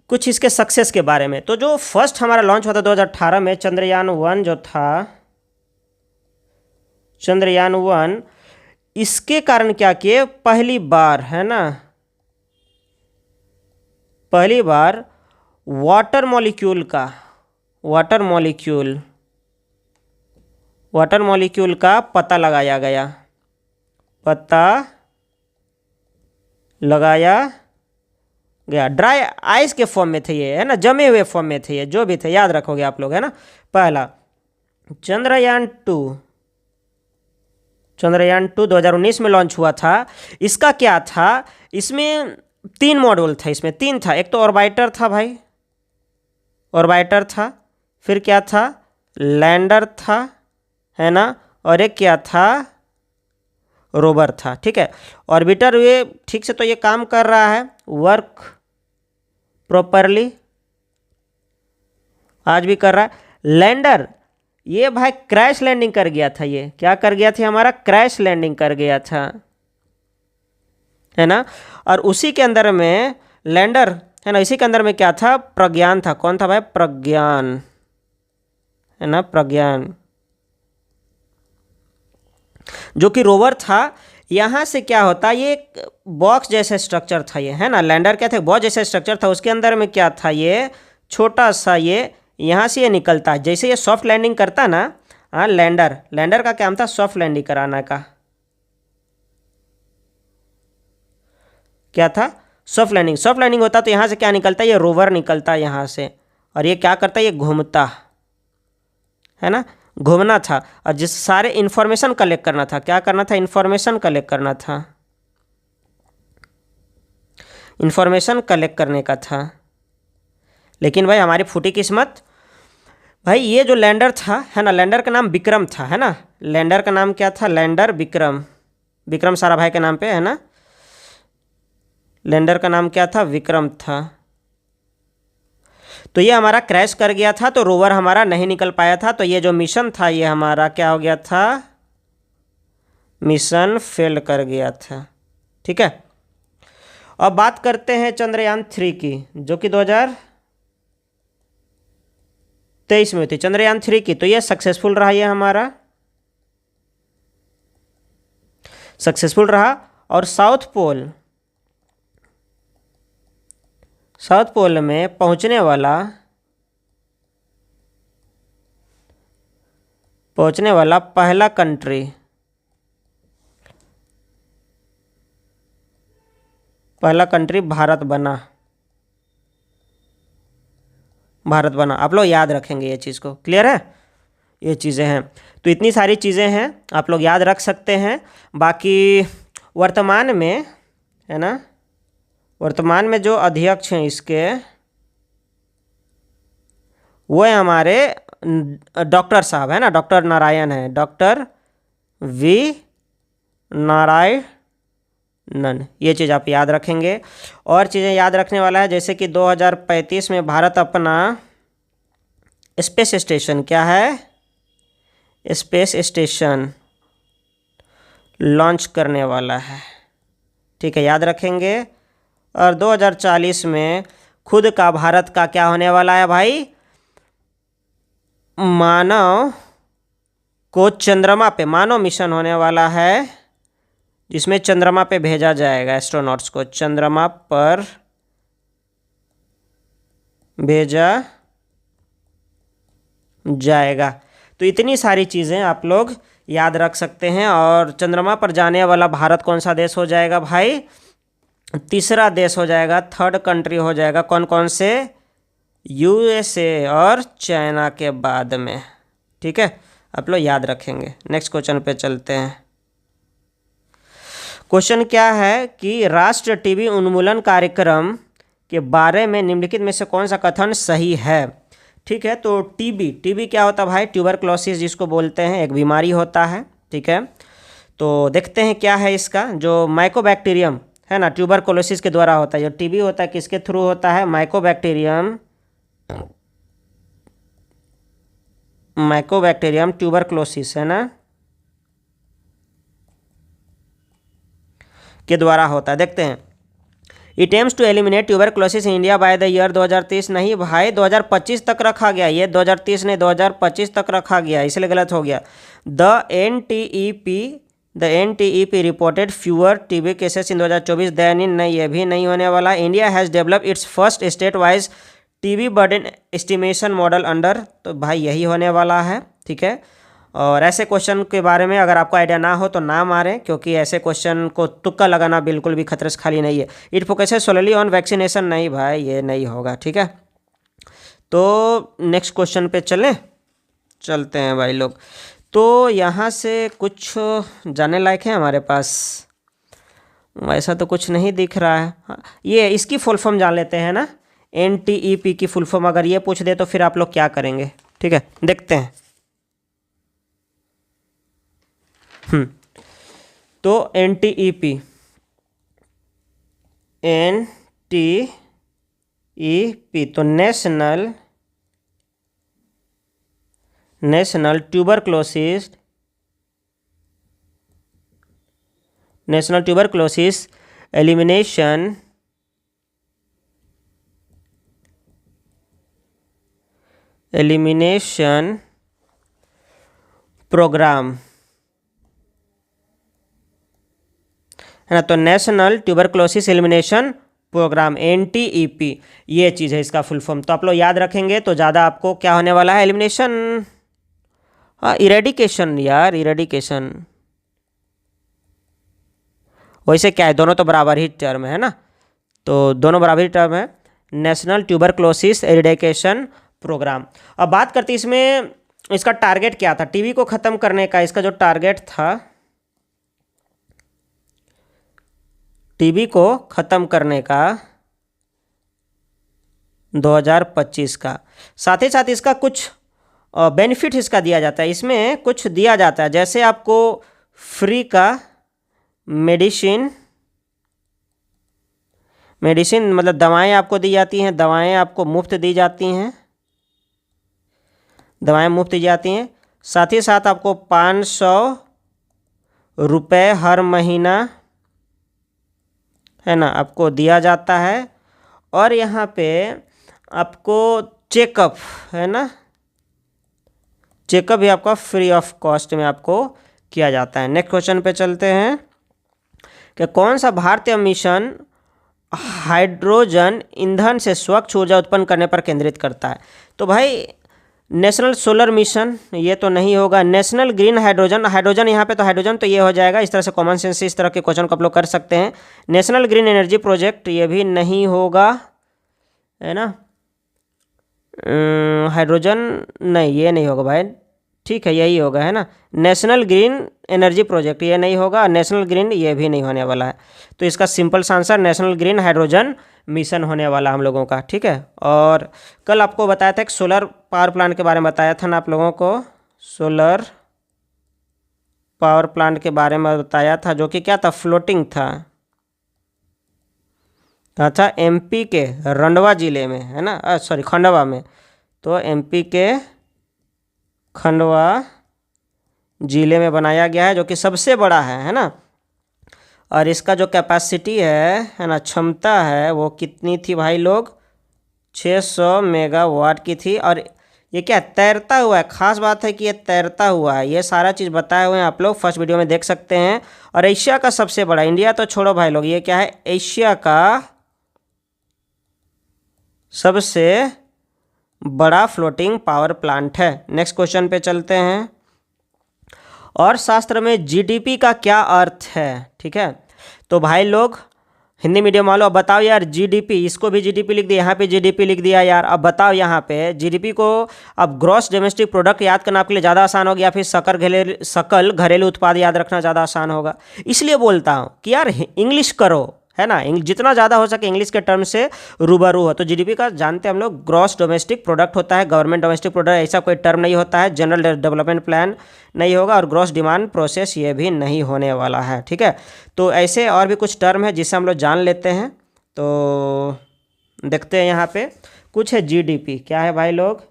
कुछ इसके सक्सेस के बारे में। तो जो फर्स्ट हमारा लॉन्च हुआ था 2018 में, चंद्रयान 1 जो था, चंद्रयान 1, इसके कारण क्या किए? पहली बार, है ना, पहली बार वाटर मॉलिक्यूल का पता लगाया गया। ड्राई आइस के फॉर्म में थे ये, है ना, जमे हुए फॉर्म में थे ये, जो भी थे याद रखोगे आप लोग, है ना। पहला चंद्रयान 2 2019 में लॉन्च हुआ था। इसका क्या था? इसमें 3 मॉड्यूल था। इसमें 3 था। एक तो ऑर्बिटर था भाई, ऑर्बिटर था। फिर क्या था? लैंडर था, है ना। और एक क्या था? रोवर था, ठीक है। ऑर्बिटर ये ठीक से तो ये काम कर रहा है, वर्क प्रॉपरली, आज भी कर रहा है। लैंडर ये भाई क्रैश लैंडिंग कर गया था। ये क्या कर गया था? हमारा क्रैश लैंडिंग कर गया था, है ना। और उसी के अंदर में लैंडर, है ना, इसी के अंदर में क्या था? प्रज्ञान था। कौन था भाई? प्रज्ञान, है ना, प्रज्ञान, जो कि रोवर था। यहाँ से क्या होता? ये एक बॉक्स जैसा स्ट्रक्चर था ये, है ना। लैंडर क्या था? बॉक्स जैसा स्ट्रक्चर था। उसके अंदर में क्या था? ये छोटा सा ये यहाँ से ये निकलता है। जैसे ये सॉफ्ट लैंडिंग करता ना, हाँ, लैंडर का काम था सॉफ्ट लैंडिंग कराना का। क्या था? सॉफ्ट लैंडिंग होता तो यहाँ से क्या निकलता है? ये रोवर निकलता है यहाँ से, और ये क्या करता है? ये घूमता है ना, घूमना था, और जिस सारे इंफॉर्मेशन कलेक्ट करना था। क्या करना था? इंफॉर्मेशन कलेक्ट करना था, इंफॉर्मेशन कलेक्ट करने का था। लेकिन भाई हमारी फूटी किस्मत, भाई ये जो लैंडर था है ना, लैंडर का नाम विक्रम था, है ना। लैंडर का नाम क्या था? लैंडर विक्रम, विक्रम साराभाई के नाम पे, है ना। लैंडर का नाम क्या था? विक्रम था। तो ये हमारा क्रैश कर गया था, तो रोवर हमारा नहीं निकल पाया था। तो ये जो मिशन था ये हमारा क्या हो गया था? मिशन फेल कर गया था। ठीक है। अब बात करते हैं चंद्रयान-3 की, जो कि 2023 में हुई थी, चंद्रयान-3 की। तो ये सक्सेसफुल रहा, ये हमारा सक्सेसफुल रहा। और साउथ पोल में पहुंचने वाला पहला कंट्री भारत बना। आप लोग याद रखेंगे ये चीज़ को, क्लियर है? ये चीज़ें हैं, तो इतनी सारी चीज़ें हैं आप लोग याद रख सकते हैं। बाकी वर्तमान में, है ना, वर्तमान में जो अध्यक्ष हैं इसके, वो है हमारे डॉक्टर साहब, है ना, डॉक्टर नारायण है, डॉक्टर वी नारायणन। ये चीज़ आप याद रखेंगे। और चीज़ें याद रखने वाला है, जैसे कि 2035 में भारत अपना स्पेस स्टेशन, क्या है? स्पेस स्टेशन लॉन्च करने वाला है। ठीक है, याद रखेंगे। और 2040 में खुद का भारत का क्या होने वाला है भाई? मानव को चंद्रमा पे, मानव मिशन होने वाला है, जिसमें चंद्रमा पे भेजा जाएगा, एस्ट्रोनॉट्स को चंद्रमा पर भेजा जाएगा। तो इतनी सारी चीज़ें आप लोग याद रख सकते हैं। और चंद्रमा पर जाने वाला भारत कौन सा देश हो जाएगा भाई? तीसरा देश हो जाएगा, थर्ड कंट्री हो जाएगा। कौन कौन से? USA और चाइना के बाद में। ठीक है, आप लोग याद रखेंगे। नेक्स्ट क्वेश्चन पे चलते हैं। क्वेश्चन क्या है कि राष्ट्रीय टीबी उन्मूलन कार्यक्रम के बारे में निम्नलिखित में से कौन सा कथन सही है? ठीक है, तो टीबी क्या होता है भाई? ट्यूबरक्लोसिस जिसको बोलते हैं, एक बीमारी होता है। ठीक है, तो देखते हैं क्या है इसका। जो माइकोबैक्टीरियम है ना, ट्यूबरक्लोसिस के द्वारा होता है। जो टीबी होता है किसके थ्रू होता है? माइकोबैक्टीरियम ट्यूबरक्लोसिस, है ना, के द्वारा होता है। देखते हैं। It aims to eliminate tuberculosis in India by the year 2030। नहीं भाई, 2025 तक रखा गया। ये 2030 नहीं, 2025 तक रखा गया, इसलिए गलत हो गया। The NTEP reported fewer TB cases in 2024 than in. नहीं, ये भी नहीं होने वाला। India has develop its first state wise TB burden estimation model under. तो भाई यही होने वाला है। ठीक है, और ऐसे क्वेश्चन के बारे में अगर आपको आइडिया ना हो तो ना मारें, क्योंकि ऐसे क्वेश्चन को तुक्का लगाना बिल्कुल भी खतरे से खाली नहीं है। It focuses solely on vaccination. नहीं भाई, ये नहीं होगा। ठीक है, तो नेक्स्ट क्वेश्चन पे चलते हैं भाई लोग। तो यहाँ से कुछ जाने लायक है हमारे पास? वैसा तो कुछ नहीं दिख रहा है। हाँ, ये इसकी फुल फॉर्म जान लेते हैं ना। NTEP की फुल फॉर्म अगर ये पूछ दे तो फिर आप लोग क्या करेंगे? ठीक है, देखते हैं। तो NTEP तो नेशनल ट्यूबरक्लोसिस एलिमिनेशन प्रोग्राम, है ना। तो national tuberculosis elimination programme, NTEP ये चीज़ है इसका फुल फॉर्म। तो आप लोग याद रखेंगे तो ज़्यादा आपको क्या होने वाला है, एलिमिनेशन, हाँ इरेडिकेशन यार, इरेडिकेशन। वैसे क्या है, दोनों तो बराबर ही टर्म है ना, तो दोनों बराबर ही टर्म है, नेशनल ट्यूबरक्लोसिस एरिडिकेशन प्रोग्राम। अब बात करते हैं इसमें इसका टारगेट क्या था, टीबी को ख़त्म करने का इसका जो टारगेट था, टीबी को ख़त्म करने का 2025 का। साथ ही साथ इसका कुछ बेनिफिट इसका दिया जाता है, इसमें कुछ दिया जाता है, जैसे आपको फ्री का मेडिसिन मतलब दवाएं आपको दी जाती हैं, दवाएं आपको मुफ्त दी जाती हैं, दवाएं मुफ्त दी जाती हैं। साथ ही साथ आपको 500 रुपये हर महीना है ना आपको दिया जाता है। और यहाँ पे आपको चेकअप है ना, चेकअप भी आपका फ्री ऑफ कॉस्ट में आपको किया जाता है। नेक्स्ट क्वेश्चन पे चलते हैं कि कौन सा भारतीय मिशन हाइड्रोजन ईंधन से स्वच्छ ऊर्जा उत्पन्न करने पर केंद्रित करता है। तो भाई नेशनल सोलर मिशन ये तो नहीं होगा, नेशनल ग्रीन हाइड्रोजन, हाइड्रोजन यहाँ पे तो हाइड्रोजन तो ये हो जाएगा। इस तरह से कॉमन सेंस से इस तरह के क्वेश्चन को आप लोग कर सकते हैं। नेशनल ग्रीन एनर्जी प्रोजेक्ट ये भी नहीं होगा, है ना। हाइड्रोजन नहीं, ये नहीं होगा भाई, ठीक है यही होगा, है ना। नेशनल ग्रीन एनर्जी प्रोजेक्ट ये नहीं होगा, नेशनल ग्रीन ये भी नहीं होने वाला है। तो इसका सिंपल सा answer national green hydrogen mission होने वाला हम लोगों का, ठीक है। और कल आपको बताया था कि सोलर पावर प्लांट के बारे में बताया था ना आप लोगों को, सोलर पावर प्लांट के बारे में बताया था, जो कि क्या था, फ्लोटिंग था। अच्छा MP के रंडवा ज़िले में, है ना, सॉरी खंडवा में, तो MP के खंडवा ज़िले में बनाया गया है, जो कि सबसे बड़ा है ना। और इसका जो कैपेसिटी है ना, क्षमता है, वो कितनी थी भाई लोग, 600 मेगावाट की थी। और ये क्या तैरता हुआ है, खास बात है कि ये तैरता हुआ है, ये सारा चीज़ बताए हुए हैं आप लोग फर्स्ट वीडियो में देख सकते हैं। और एशिया का सबसे बड़ा, इंडिया तो छोड़ो भाई लोग, ये क्या है, एशिया का सबसे बड़ा फ्लोटिंग पावर प्लांट है। नेक्स्ट क्वेश्चन पे चलते हैं। और शास्त्र में GDP का क्या अर्थ है, ठीक है। तो भाई लोग हिंदी मीडियम वालों, अब बताओ यार GDP, इसको भी GDP लिख दिया, यहाँ पे GDP लिख दिया यार। अब बताओ यहाँ पे GDP को अब ग्रॉस डोमेस्टिक प्रोडक्ट याद करना आपके लिए ज़्यादा आसान होगा, या फिर सकल घरेलू उत्पाद याद रखना ज़्यादा आसान होगा। इसलिए बोलता हूँ कि यार इंग्लिश करो, है ना, जितना ज़्यादा हो सके इंग्लिश के टर्म से रूबरू हो। तो GDP का जानते हैं हम लोग, ग्रॉस डोमेस्टिक प्रोडक्ट होता है, गवर्नमेंट डोमेस्टिक प्रोडक्ट ऐसा कोई टर्म नहीं होता है, जनरल डेवलपमेंट प्लान नहीं होगा, और ग्रॉस डिमांड प्रोसेस ये भी नहीं होने वाला है, ठीक है। तो ऐसे और भी कुछ टर्म है जिससे हम लोग जान लेते हैं। तो देखते हैं यहाँ पे कुछ है GDP, क्या है भाई लोग,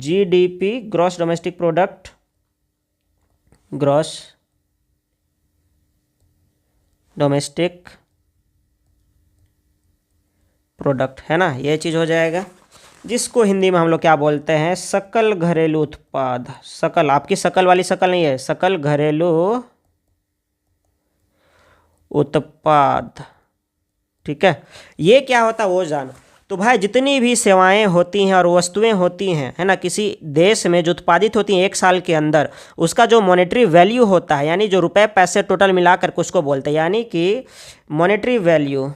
GDP gross domestic product, gross domestic product, है ना, ये चीज़ हो जाएगा, जिसको हिंदी में हम लोग क्या बोलते हैं, सकल घरेलू उत्पाद। सकल, आपकी सकल वाली सकल नहीं है, सकल घरेलू उत्पाद, ठीक है। ये क्या होता है वो जान। तो भाई जितनी भी सेवाएं होती हैं और वस्तुएं होती हैं, है ना, किसी देश में जो उत्पादित होती हैं एक साल के अंदर, उसका जो मॉनेटरी वैल्यू होता है, यानी जो रुपए पैसे टोटल मिलाकर के उसको बोलते हैं, यानी कि मॉनेटरी वैल्यू,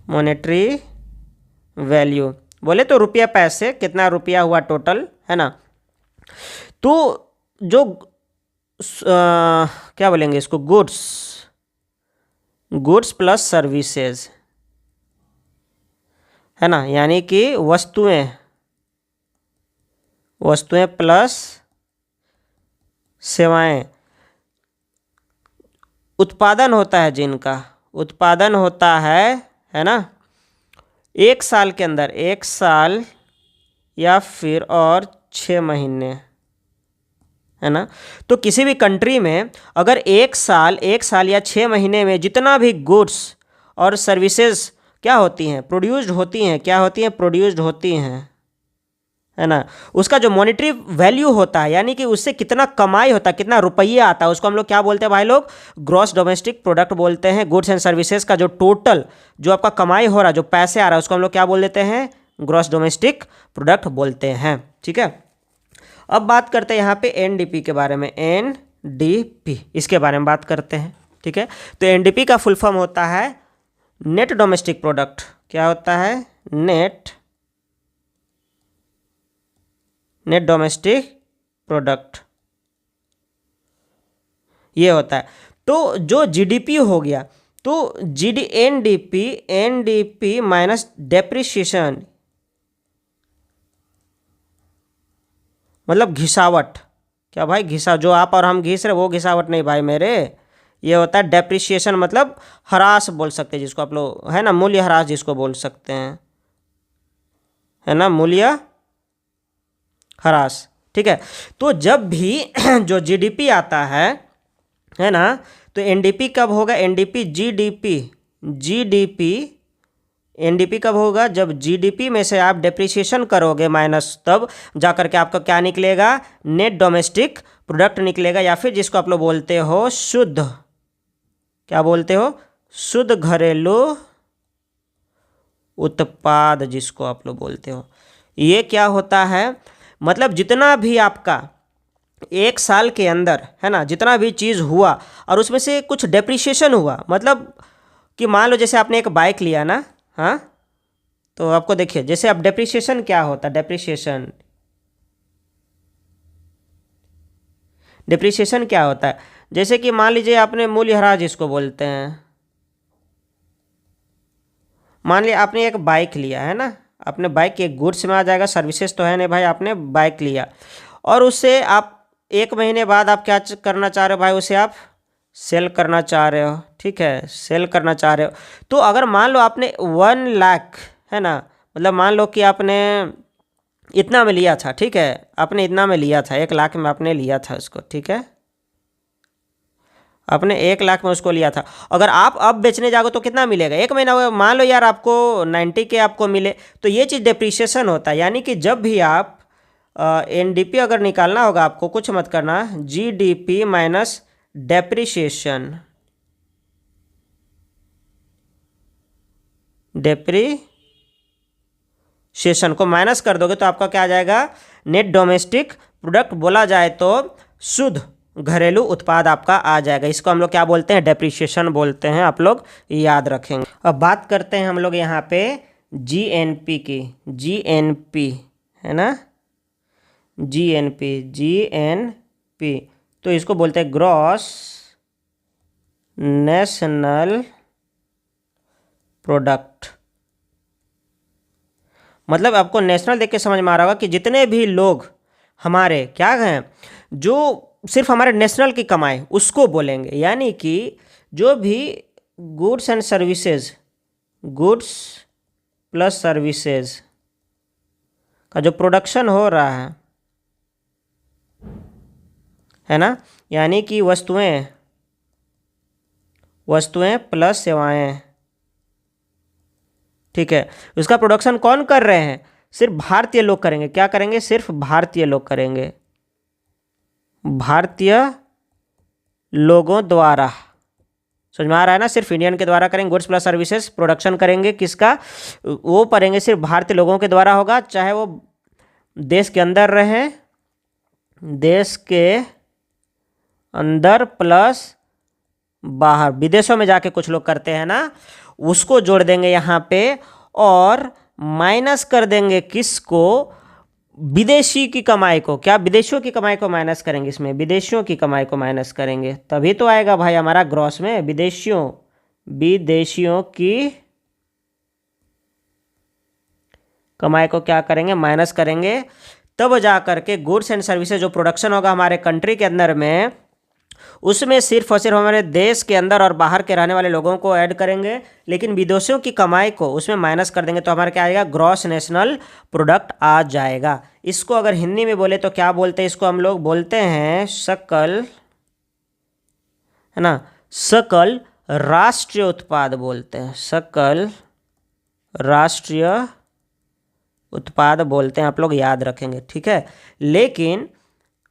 मॉनेटरी वैल्यू बोले तो रुपया पैसे, कितना रुपया हुआ टोटल, है ना। तो जो क्या बोलेंगे इसको, गुड्स प्लस सर्विसेज, है ना, यानी कि वस्तुएं प्लस सेवाएं, उत्पादन होता है, जिनका उत्पादन होता है ना, एक साल के अंदर, एक साल या फिर और 6 महीने, है ना। तो किसी भी कंट्री में अगर एक साल या 6 महीने में जितना भी गुड्स और सर्विसेज क्या होती हैं, प्रोड्यूस्ड होती हैं, क्या होती हैं, प्रोड्यूस्ड होती हैं, है ना, उसका जो मॉनेटरी वैल्यू होता है, यानी कि उससे कितना कमाई होता है, कितना रुपया आता है, उसको हम लोग क्या बोलते हैं भाई लोग, ग्रॉस डोमेस्टिक प्रोडक्ट बोलते हैं। गुड्स एंड सर्विसेज का जो टोटल जो आपका कमाई हो रहा है, जो पैसे आ रहा है, उसको हम लोग क्या बोल देते हैं, ग्रॉस डोमेस्टिक प्रोडक्ट बोलते हैं। ठीक है, अब बात करते हैं यहाँ पे एनडीपी के बारे में। एनडीपी, इसके बारे में बात करते हैं। ठीक है, तो एनडीपी का फुल फॉर्म होता है नेट डोमेस्टिक प्रोडक्ट। क्या होता है, नेट डोमेस्टिक प्रोडक्ट, ये होता है। तो जो जीडीपी हो गया, तो एनडीपी माइनस डेप्रिसिएशन, मतलब घिसावट। क्या भाई, घिसा जो आप और हम घिस रहे वो घिसावट नहीं भाई मेरे, ये होता है डेप्रिसिएशन, मतलब ह्रास बोल सकते हैं जिसको आप लोग, है ना, मूल्य ह्रास जिसको बोल सकते हैं, है ना, मूल्य ह्रास। ठीक है, तो जब भी जो जीडीपी आता है ना, तो एनडीपी कब होगा, एनडीपी जीडीपी एनडीपी कब होगा, जब जीडीपी में से आप डेप्रिसिएशन करोगे माइनस, तब जाकर के आपका क्या निकलेगा, नेट डोमेस्टिक प्रोडक्ट निकलेगा, या फिर जिसको आप लोग बोलते हो शुद्ध, क्या बोलते हो, शुद्ध घरेलू उत्पाद, जिसको आप लोग बोलते हो। ये क्या होता है, मतलब जितना भी आपका एक साल के अंदर, है ना, जितना भी चीज़ हुआ और उसमें से कुछ डेप्रिसिएशन हुआ, मतलब कि मान लो जैसे आपने एक बाइक लिया ना, हाँ, तो आपको देखिए जैसे अब डेप्रिसिएशन क्या होता है, डेप्रिसिएशन क्या होता है, जैसे कि मान लीजिए आपने मूल्यह्रास जिसको बोलते हैं, मान लिया आपने एक बाइक लिया, है ना, आपने बाइक एक गुड्स में आ जाएगा, सर्विसेज तो है नहीं भाई, आपने बाइक लिया और उससे आप एक महीने बाद आप क्या करना चाह रहे हो भाई, उसे आप सेल करना चाह रहे हो। ठीक है, सेल करना चाह रहे हो, तो अगर मान लो आपने 1 लाख, है ना, मतलब मान लो कि आपने इतना में लिया था, ठीक है, आपने इतना में लिया था, 1 लाख में आपने लिया था उसको, ठीक है, आपने 1 लाख में उसको लिया था, अगर आप अब बेचने जाओगे तो कितना मिलेगा, एक महीना हुआ, मान लो यार आपको 90 के आपको मिले, तो ये चीज़ डिप्रिसिएशन होता है। यानी कि जब भी आप एनडीपी अगर निकालना होगा आपको, कुछ मत करना, जीडीपी माइनस डेप्रिसिएशन, डेप्रिसिएशन को माइनस कर दोगे तो आपका क्या आ जाएगा, नेट डोमेस्टिक प्रोडक्ट बोला जाए तो शुद्ध घरेलू उत्पाद आपका आ जाएगा। इसको हम लोग क्या बोलते हैं, डेप्रिसिएशन बोलते हैं, आप लोग याद रखेंगे। अब बात करते हैं हम लोग यहाँ पे जीएनपी की, जीएनपी, है ना, जीएनपी, तो इसको बोलते हैं ग्रॉस नेशनल प्रोडक्ट। मतलब आपको नेशनल देख के समझ में आ रहा होगा कि जितने भी लोग हमारे क्या हैं, जो सिर्फ हमारे नेशनल की कमाई, उसको बोलेंगे। यानी कि जो भी goods and services, goods plus services का जो प्रोडक्शन हो रहा है ना, यानी कि वस्तुएं प्लस सेवाएं, ठीक है, उसका प्रोडक्शन कौन कर रहे हैं, सिर्फ भारतीय लोग करेंगे। क्या करेंगे, सिर्फ भारतीय लोग करेंगे, भारतीय लोगों द्वारा, समझ में आ रहा है ना, सिर्फ इंडियन के द्वारा करेंगे। गुड्स प्लस सर्विसेज प्रोडक्शन करेंगे किसका, वो करेंगे सिर्फ भारतीय लोगों के द्वारा होगा, चाहे वो देश के अंदर रहे, देश के अंदर प्लस बाहर, विदेशों में जाके कुछ लोग करते हैं ना, उसको जोड़ देंगे यहाँ पे और माइनस कर देंगे किसको, विदेशी की कमाई को। क्या, विदेशियों की कमाई को माइनस करेंगे, इसमें विदेशियों की कमाई को माइनस करेंगे, तभी तो आएगा भाई हमारा ग्रॉस में। विदेशियों की कमाई को क्या करेंगे, माइनस करेंगे, तब जा करके गुड्स एंड सर्विसेज जो प्रोडक्शन होगा हमारे कंट्री के अंदर में, उसमें सिर्फ और सिर्फ हमारे देश के अंदर और बाहर के रहने वाले लोगों को ऐड करेंगे, लेकिन विदेशियों की कमाई को उसमें माइनस कर देंगे, तो हमारा क्या आएगा, ग्रॉस नेशनल प्रोडक्ट आ जाएगा। इसको अगर हिंदी में बोले तो क्या बोलते हैं, इसको हम लोग बोलते हैं सकल, है ना, सकल राष्ट्रीय उत्पाद बोलते हैं, सकल राष्ट्रीय उत्पाद बोलते हैं, आप लोग याद रखेंगे, ठीक है। लेकिन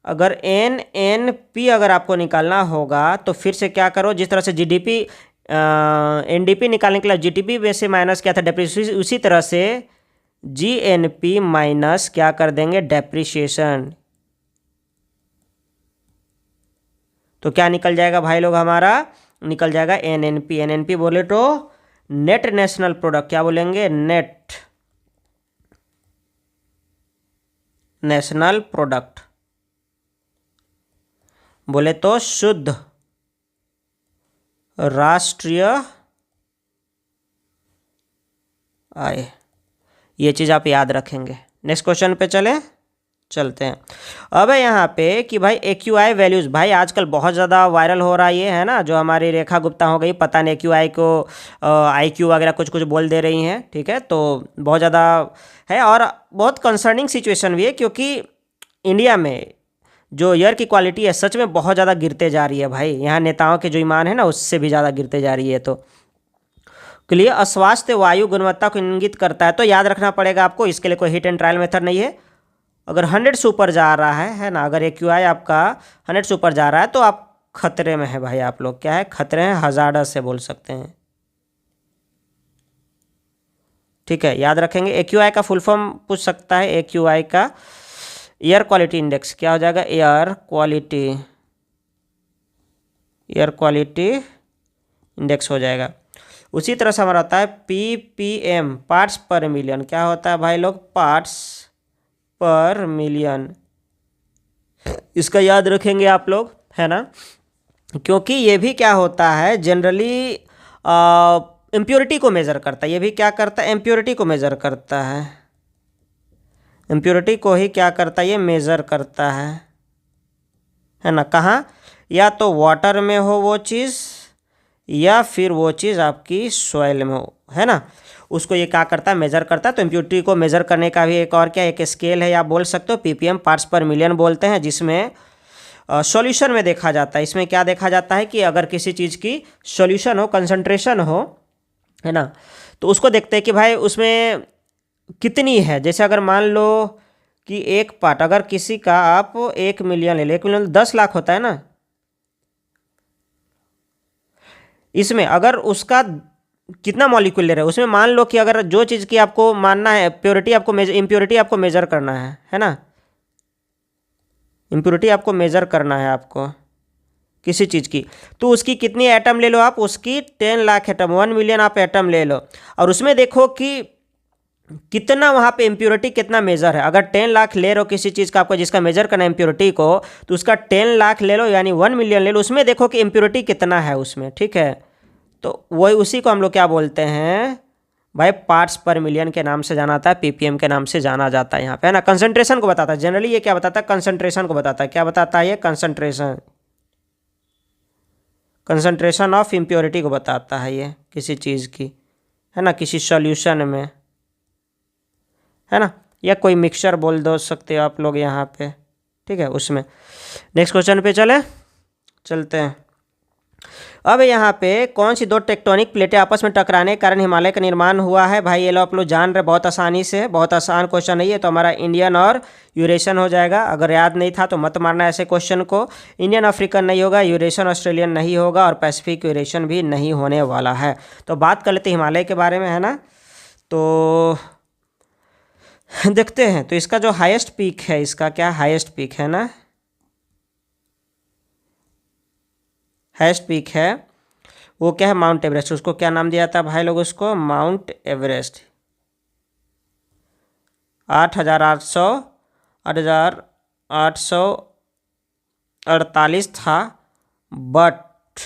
अगर एनएनपी अगर आपको निकालना होगा तो फिर से क्या करो, जिस तरह से जीडीपी एनडीपी निकालने के लिए जीडीपी में से माइनस क्या था, डेप्रिसिएशन, उसी तरह से जीएनपी माइनस क्या कर देंगे, डेप्रिसिएशन। तो क्या निकल जाएगा भाई लोग, हमारा निकल जाएगा एनएनपी। एनएनपी बोले तो नेट नेशनल प्रोडक्ट, क्या बोलेंगे, नेट नेशनल प्रोडक्ट, बोले तो शुद्ध राष्ट्रीय आय। ये चीज़ आप याद रखेंगे। नेक्स्ट क्वेश्चन पे चलते हैं। अब है यहाँ पे कि भाई एक्यूआई वैल्यूज़, भाई आजकल बहुत ज़्यादा वायरल हो रहा है ये, है ना, जो हमारी रेखा गुप्ता हो गई, पता नहीं एक्यूआई को आईक्यू वगैरह कुछ कुछ बोल दे रही हैं, ठीक है। तो बहुत ज़्यादा है और बहुत कंसर्निंग सिचुएशन भी है, क्योंकि इंडिया में जो एयर की क्वालिटी है सच में बहुत ज़्यादा गिरते जा रही है भाई। यहाँ नेताओं के जो ईमान है ना, उससे भी ज़्यादा गिरते जा रही है। तो क्लियर, अस्वास्थ्य वायु गुणवत्ता को इंगित करता है। तो याद रखना पड़ेगा आपको, इसके लिए कोई हिट एंड ट्रायल मेथड नहीं है। अगर 100 से ऊपर जा रहा है ना, अगर एक्यूआई आपका 100 से ऊपर जा रहा है तो आप खतरे में है भाई, आप लोग क्या है, खतरे हैं, हजार्डस से बोल सकते हैं, ठीक है। याद रखेंगे। एक्यूआई का फुल फॉर्म पूछ सकता है, एक्यूआई का एयर क्वालिटी इंडेक्स क्या हो जाएगा, एयर क्वालिटी इंडेक्स हो जाएगा। उसी तरह से हमारा होता है पीपीएम, पार्ट्स पर मिलियन, क्या होता है भाई लोग, पार्ट्स पर मिलियन। इसका याद रखेंगे आप लोग, है ना, क्योंकि ये भी क्या होता है, जनरली इम्प्योरिटी को मेज़र करता है। ये भी क्या करता है, इम्प्योरिटी को मेज़र करता है, इम्प्योरिटी को ही क्या करता है, ये मेज़र करता है ना। कहाँ, या तो वाटर में हो वो चीज़, या फिर वो चीज़ आपकी सॉइल में हो, है ना, उसको ये क्या करता है, मेज़र करता है। तो इम्प्योरिटी को मेज़र करने का भी एक और क्या, एक स्केल है, या आप बोल सकते हो पीपीएम, पार्ट्स पर मिलियन बोलते हैं, जिसमें सॉल्यूशन में देखा जाता है। इसमें क्या देखा जाता है कि अगर किसी चीज़ की सॉल्यूशन हो, कंसंट्रेशन हो, है ना, तो उसको देखते हैं कि भाई उसमें कितनी है। जैसे अगर मान लो कि एक पार्ट, अगर किसी का आप 1 मिलियन ले लो, 1 मिलियन 10 लाख होता है ना, इसमें अगर उसका कितना मॉलिक्यूल ले रहे हैं, उसमें मान लो कि अगर जो चीज़ की आपको मानना है, प्योरिटी आपको इम्प्योरिटी आपको मेज़र करना है ना, इम्प्योरिटी आपको मेज़र करना है आपको किसी चीज़ की, तो उसकी कितनी एटम ले लो आप, उसकी 10 लाख एटम, 1 मिलियन आप एटम ले लो, और उसमें देखो कि कितना वहाँ पे इम्प्योरिटी कितना मेज़र है। अगर 10 लाख ले रहे हो किसी चीज़ का आपको, जिसका मेज़र करना है इम्प्योरिटी को, तो उसका 10 लाख ले लो, यानी 1 मिलियन ले लो, उसमें देखो कि इम्प्योरिटी कितना है उसमें, ठीक है। तो वही उसी को हम लोग क्या बोलते हैं भाई, पार्ट्स पर मिलियन के नाम से जाना जाता है, पीपीएम के नाम से जाना जाता है यहाँ पे, है ना। कंसंट्रेशन को बताता है जनरली, ये क्या बताता है, कंसंट्रेशन को बताता है। क्या बताता है ये, कंसंट्रेशन ऑफ इम्प्योरिटी को बताता है ये किसी चीज़ की, है ना, किसी सॉल्यूशन में, है ना, या कोई मिक्सचर बोल दो सकते हो आप लोग यहाँ पे, ठीक है, उसमें। नेक्स्ट क्वेश्चन पे चलते हैं। अब यहाँ पे कौन सी दो टेक्टोनिक प्लेटें आपस में टकराने के कारण हिमालय का निर्माण हुआ है, भाई ये लो आप लोग जान रहे बहुत आसानी से, बहुत आसान क्वेश्चन नहीं है। तो हमारा इंडियन और यूरेशियन हो जाएगा। अगर याद नहीं था तो मत मारना ऐसे क्वेश्चन को। इंडियन अफ्रीकन नहीं होगा, यूरेशियन ऑस्ट्रेलियन नहीं होगा, और पैसिफिक यूरेशियन भी नहीं होने वाला है। तो बात कर लेते हिमालय के बारे में, है ना। तो देखते हैं, तो इसका जो हाईएस्ट पीक है, इसका क्या हाईएस्ट पीक है ना, हाईएस्ट पीक है वो क्या है, माउंट एवरेस्ट। उसको क्या नाम दिया था भाई लोग, उसको माउंट एवरेस्ट। 8,848 था, बट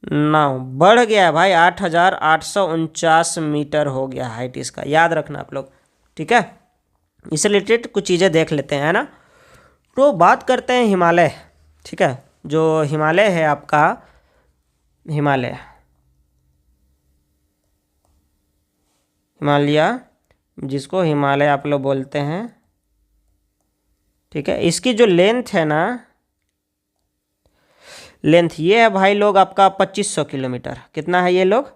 नाउ बढ़ गया भाई, 8,849 मीटर हो गया हाइट इसका। याद रखना आप लोग, ठीक है। इससे रिलेटेड कुछ चीज़ें देख लेते हैं, है ना। तो बात करते हैं हिमालय, ठीक है। जो हिमालय है आपका, हिमालय जिसको हिमालय आप लोग बोलते हैं, ठीक है। इसकी जो लेंथ है ना, लेंथ ये है भाई लोग आपका 2500 किलोमीटर। कितना है ये लोग,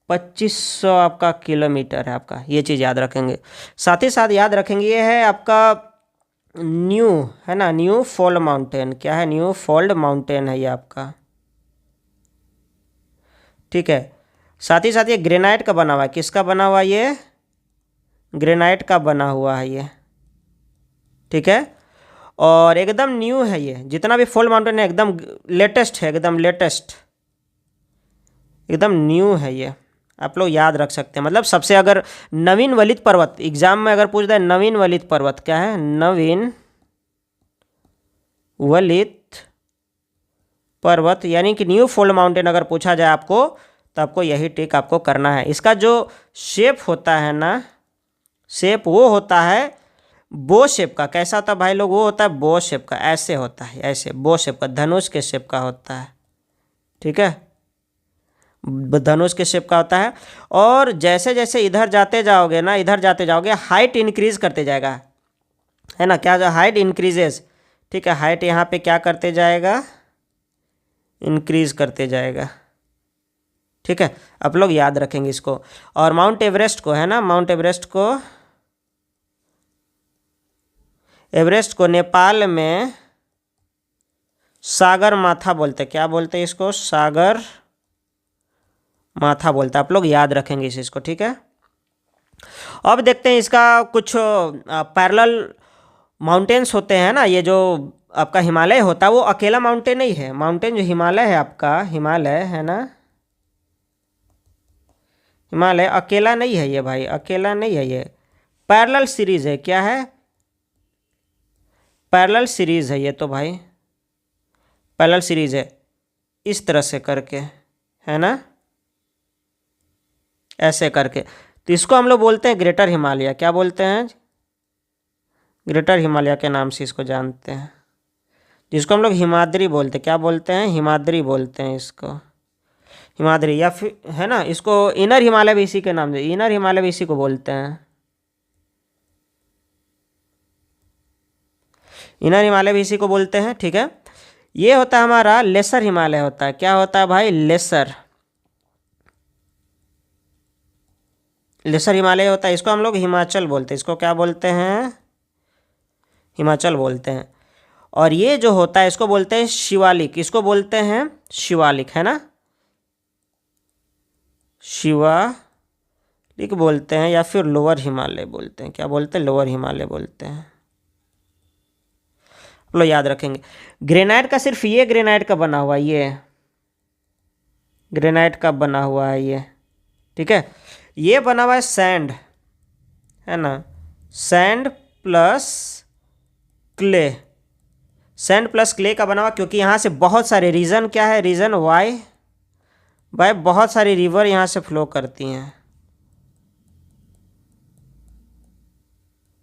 2500 आपका किलोमीटर है आपका, ये चीज़ याद रखेंगे। साथ ही साथ याद रखेंगे ये है आपका न्यू, है ना, न्यू फोल्ड माउंटेन। क्या है? न्यू फोल्ड माउंटेन है ये आपका, ठीक है। साथ ही साथ ये ग्रेनाइट का बना हुआ है। किसका बना हुआ है ये? ग्रेनाइट का बना हुआ है ये, ठीक है। और एकदम न्यू है ये, जितना भी फोल्ड माउंटेन है एकदम लेटेस्ट है, एकदम लेटेस्ट, एकदम न्यू है ये। आप लोग याद रख सकते हैं। मतलब सबसे अगर नवीन वलित पर्वत एग्जाम में अगर पूछता है, नवीन वलित पर्वत क्या है? नवीन वलित पर्वत, यानी कि न्यू फोल्ड माउंटेन अगर पूछा जाए आपको, तो आपको यही टिक आपको करना है। इसका जो शेप होता है ना, शेप वो होता है बो शेप का। कैसा होता है भाई लोग? वो होता है बो शेप का, ऐसे होता है, ऐसे बो शेप का, धनुष के शेप का होता है, ठीक है। धनुष के शेप का होता है। और जैसे जैसे इधर जाते जाओगे ना, इधर जाते जाओगे, हाइट इंक्रीज करते जाएगा, है ना। क्या जो हाइट इंक्रीजेस, ठीक है, हाइट यहाँ पे क्या करते जाएगा? इंक्रीज करते जाएगा, ठीक है। आप लोग याद रखेंगे इसको। और माउंट एवरेस्ट को, है ना, माउंट एवरेस्ट को, एवरेस्ट को नेपाल में सागर माथा बोलते हैं। क्या बोलते हैं इसको? सागर माथा बोलते हैं। आप लोग याद रखेंगे इस चीज़ को, ठीक है। अब देखते हैं इसका कुछ पैरेलल माउंटेन्स होते हैं ना। ये जो आपका हिमालय होता है वो अकेला माउंटेन नहीं है। माउंटेन जो हिमालय है आपका, हिमालय है ना, हिमालय अकेला नहीं है ये भाई, अकेला नहीं है ये, पैरेलल सीरीज है। क्या है? पैरेलल सीरीज है ये तो भाई, पैरेलल सीरीज है, इस तरह से करके, है ना, ऐसे करके। तो इसको हम लोग बोलते हैं ग्रेटर हिमालय। क्या बोलते हैं? ग्रेटर हिमालय के नाम से इसको जानते हैं, जिसको हम लोग हिमाद्री बोलते हैं। क्या बोलते हैं? हिमाद्री बोलते हैं इसको, हिमाद्री। या फिर, है ना, इसको इनर हिमालय भी इसी के नाम से, इनर हिमालय भी इसी को बोलते हैं, इनर हिमालय भी इसी को बोलते हैं, ठीक है। ये होता है हमारा लेसर हिमालय होता है। क्या होता है भाई? लेसर, लेसर हिमालय होता है। इसको हम लोग हिमाचल बोलते हैं। इसको क्या बोलते हैं? हिमाचल बोलते हैं। और ये जो होता है इसको बोलते हैं शिवालिक। इसको बोलते हैं शिवालिक, है ना, शिवालिक बोलते हैं, या फिर लोअर हिमालय बोलते हैं। क्या बोलते हैं? लोअर हिमालय बोलते हैं। लो याद रखेंगे। ग्रेनाइट का सिर्फ ये ग्रेनाइट का बना हुआ, ये ग्रेनाइट का बना हुआ है ये, ठीक है। ये बना हुआ है सैंड, है ना, sand plus clay, sand plus clay का बना हुआ, क्योंकि यहाँ से बहुत सारे, रीज़न क्या है? रीज़न वाई भाई बहुत सारी रिवर यहाँ से फ्लो करती हैं,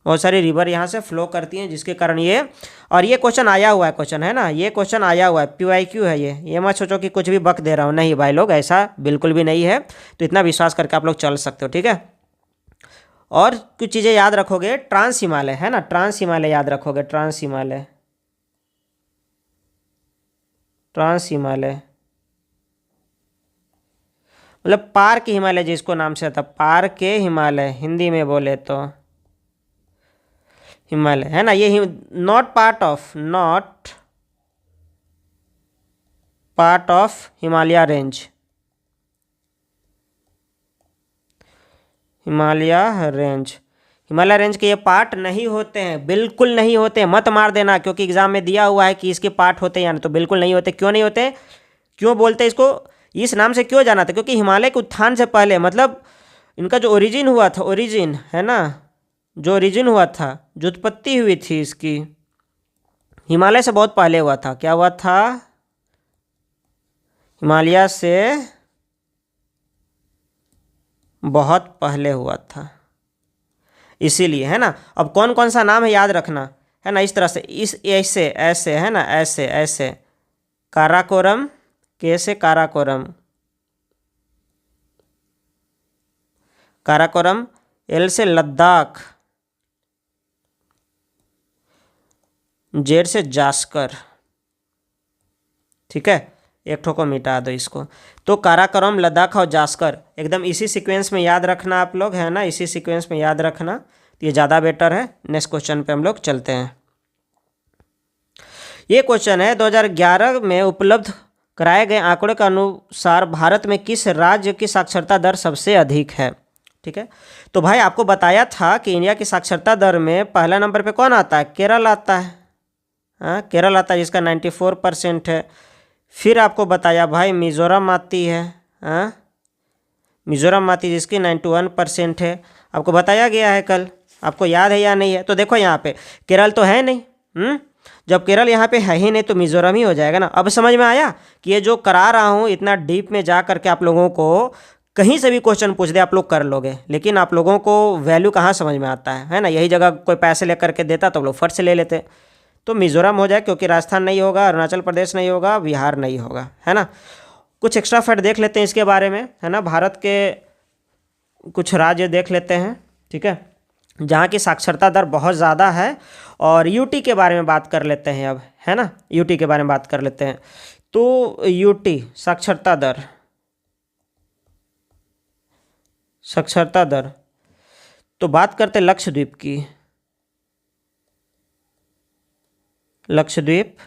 बहुत सारी रिवर यहाँ से फ्लो करती हैं, जिसके कारण ये, और ये क्वेश्चन आया हुआ है, क्वेश्चन है ना, ये क्वेश्चन आया हुआ है, PYQ है ये मत सोचो कि कुछ भी बक दे रहा हूँ, नहीं भाई लोग, ऐसा बिल्कुल भी नहीं है। तो इतना विश्वास करके आप लोग चल सकते हो, ठीक है। और कुछ चीज़ें याद रखोगे, ट्रांस हिमालय, है ना, ट्रांस हिमालय याद रखोगे, ट्रांस हिमालय, ट्रांस हिमालय मतलब पार के हिमालय जिसको नाम से आता, पार के हिमालय हिंदी में बोले तो हिमालय, है ना। ये not part of, not part of Himalaya range, Himalaya range, Himalaya range के ये पार्ट नहीं होते हैं, बिल्कुल नहीं होते। मत मार देना, क्योंकि एग्जाम में दिया हुआ है कि इसके पार्ट होते हैं या नहीं, तो बिल्कुल नहीं होते। क्यों नहीं होते? क्यों बोलते हैं इसको, इस नाम से क्यों जाना था? क्योंकि हिमालय के उत्थान से पहले, मतलब इनका जो ओरिजिन हुआ था, ओरिजिन, है ना, जो ओरिजिन हुआ था, जो उत्पत्ति हुई थी इसकी, हिमालय से बहुत पहले हुआ था। क्या हुआ था? हिमालय से बहुत पहले हुआ था, इसीलिए, है ना। अब कौन कौन सा नाम है याद रखना, है ना, इस तरह से, इस ऐसे ऐसे, है ना, ऐसे ऐसे, काराकोरम, कैसे काराकोरम, काराकोरम, एल से लद्दाख, जेड से जास्कर, ठीक है। एक ठो को मिटा दो इसको। तो काराकोरम, लद्दाख और जास्कर एकदम इसी सीक्वेंस में याद रखना आप लोग, है ना, इसी सीक्वेंस में याद रखना, तो ये ज़्यादा बेटर है। नेक्स्ट क्वेश्चन पे हम लोग चलते हैं। ये क्वेश्चन है 2011 में उपलब्ध कराए गए आंकड़ों के अनुसार भारत में किस राज्य की साक्षरता दर सबसे अधिक है। ठीक है, तो भाई आपको बताया था कि इंडिया की साक्षरता दर में पहला नंबर पे कौन आता है, केरल आता है। हाँ, केरल आता है जिसका 94% है। फिर आपको बताया भाई मिजोरम आती है। हाँ, मिजोरम आती है जिसकी 91% है। आपको बताया गया है कल, आपको याद है या नहीं है। तो देखो यहाँ पे केरल तो है नहीं, जब केरल यहाँ पे है ही नहीं तो मिजोरम ही हो जाएगा ना। अब समझ में आया कि ये जो करा रहा हूँ इतना डीप में जा करके आप लोगों को कहीं से भी क्वेश्चन पूछ दे आप लोग कर लोगे, लेकिन आप लोगों को वैल्यू कहाँ समझ में आता है ना। यही जगह कोई पैसे लेकर के देता तो लोग फट से ले लेते। तो मिजोरम हो जाए, क्योंकि राजस्थान नहीं होगा, अरुणाचल प्रदेश नहीं होगा, बिहार नहीं होगा, है ना। कुछ एक्स्ट्रा फैक्ट देख लेते हैं इसके बारे में, है ना। भारत के कुछ राज्य देख लेते हैं, ठीक है, जहाँ की साक्षरता दर बहुत ज़्यादा है। और यूटी के बारे में बात कर लेते हैं अब, है ना, यूटी के बारे में बात कर लेते हैं। तो यूटी साक्षरता दर, साक्षरता दर, तो बात करते हैं लक्षद्वीप की। लक्षद्वीप,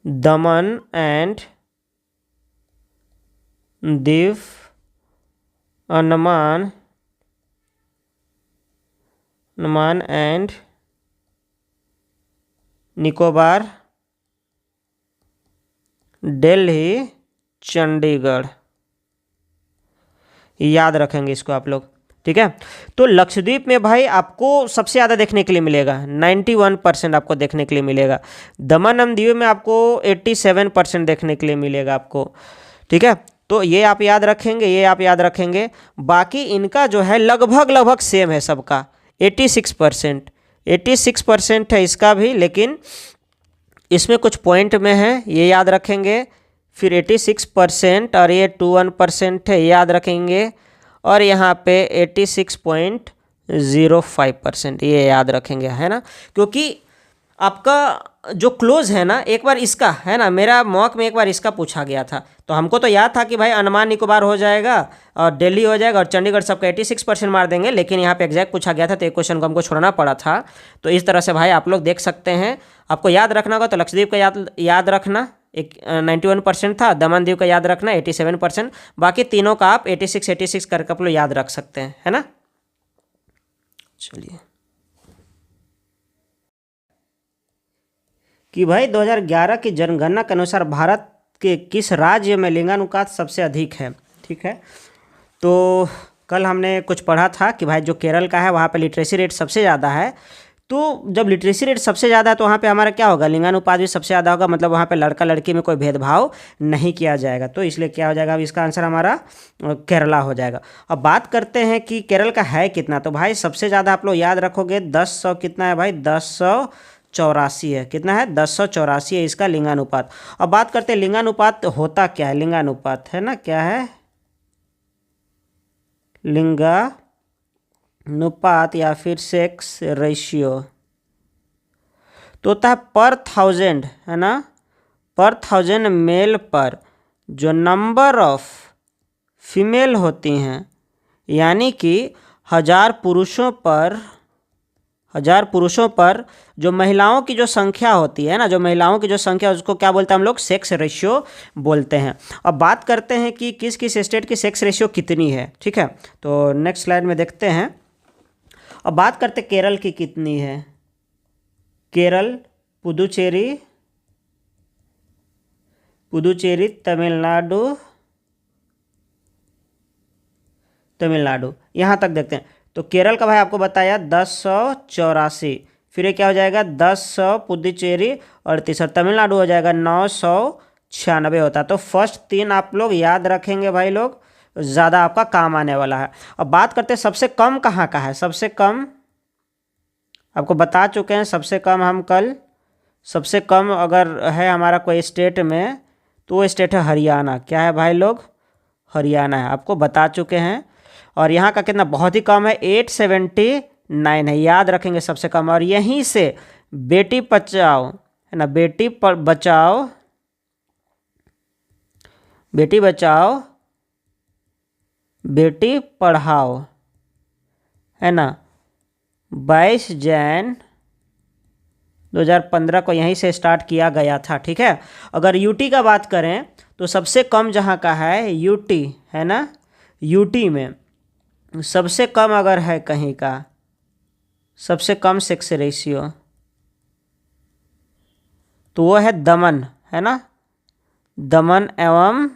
दमन एंड दीव, अंडमान एंड निकोबार, दिल्ली, चंडीगढ़, याद रखेंगे इसको आप लोग, ठीक है। तो लक्षद्वीप में भाई आपको सबसे ज़्यादा देखने के लिए मिलेगा, 91% आपको देखने के लिए मिलेगा। दमन एंड दीव में आपको 87% देखने के लिए मिलेगा आपको, ठीक है। तो ये आप याद रखेंगे, ये आप याद रखेंगे। बाकी इनका जो है लगभग सेम है सबका, 86% है इसका भी, लेकिन इसमें कुछ पॉइंट में है, ये याद रखेंगे। फिर 86% और ये 21% है, ये याद रखेंगे। और यहाँ पे 86.05%, ये याद रखेंगे, है ना। क्योंकि आपका जो क्लोज है ना, एक बार इसका है ना, मेरा मॉक में एक बार इसका पूछा गया था, तो हमको तो याद था कि भाई अंडमान निकोबार हो जाएगा और दिल्ली हो जाएगा और चंडीगढ़ सबका 86% मार देंगे, लेकिन यहाँ पे एग्जैक्ट पूछा गया था तो एक क्वेश्चन को हमको छोड़ना पड़ा था। तो इस तरह से भाई आप लोग देख सकते हैं, आपको याद रखना होगा तो लक्षद्वीप का याद रखना, एक 91% था। दमन दीव का याद रखना 87%। बाकी तीनों का आप 86 करके आप लोग याद रख सकते हैं, है ना। चलिए, कि भाई 2011 की जनगणना के अनुसार भारत के किस राज्य में लिंगानुपात सबसे अधिक है, ठीक है। तो कल हमने कुछ पढ़ा था कि भाई जो केरल का है वहाँ पे लिटरेसी रेट सबसे ज़्यादा है। तो जब लिटरेसी रेट सबसे ज़्यादा है तो वहाँ पे हमारा क्या होगा, लिंगानुपात भी सबसे ज़्यादा होगा, मतलब वहाँ पे लड़का लड़की में कोई भेदभाव नहीं किया जाएगा। तो इसलिए क्या हो जाएगा, अब इसका आंसर हमारा केरला हो जाएगा। अब बात करते हैं कि केरल का है कितना, तो भाई सबसे ज़्यादा आप लोग याद रखोगे 10 कितना है भाई, 1084 है। कितना है, 1084 है इसका लिंगानुपात। अब बात करते हैं लिंगानुपात होता क्या है, लिंगानुपात है ना, क्या है, लिंगानुपात या फिर सेक्स रेशियो। तो होता है पर 1000, है ना, पर 1000 मेल पर जो नंबर ऑफ फीमेल होती हैं, यानी कि 1000 पुरुषों पर जो महिलाओं की जो संख्या होती है ना, जो महिलाओं की जो संख्या, उसको क्या बोलते हैं हम लोग, सेक्स रेशियो बोलते हैं। अब बात करते हैं कि किस किस स्टेट की सेक्स रेशियो कितनी है, ठीक है। तो नेक्स्ट स्लाइड में देखते हैं। अब बात करते हैं केरल की कितनी है। केरल, पुदुचेरी, तमिलनाडु, यहाँ तक देखते हैं। तो केरल का भाई आपको बताया 1084, फिर ये क्या हो जाएगा 10 पुदुचेरी, और तीसरा तमिलनाडु हो जाएगा 996 होता। तो फर्स्ट 3 आप लोग याद रखेंगे भाई लोग, ज़्यादा आपका काम आने वाला है। अब बात करते हैं सबसे कम कहाँ का है। सबसे कम आपको बता चुके हैं, सबसे कम हम कल, सबसे कम अगर है हमारा कोई स्टेट में तो वो स्टेट है हरियाणा। क्या है भाई लोग, हरियाणा है, आपको बता चुके हैं। और यहाँ का कितना बहुत ही कम है, 879 है, याद रखेंगे सबसे कम। और यहीं से बेटी बचाओ, है ना, बेटी बचाओ बेटी बचाओ बेटी पढ़ाओ, है ना, 22 जनवरी 2015 को यहीं से स्टार्ट किया गया था। ठीक है। अगर यूटी का बात करें तो सबसे कम जहाँ का है यूटी, है ना, यूटी में सबसे कम अगर है कहीं का, सबसे कम सेक्स रेशियो, तो वो है दमन, है ना, दमन एवं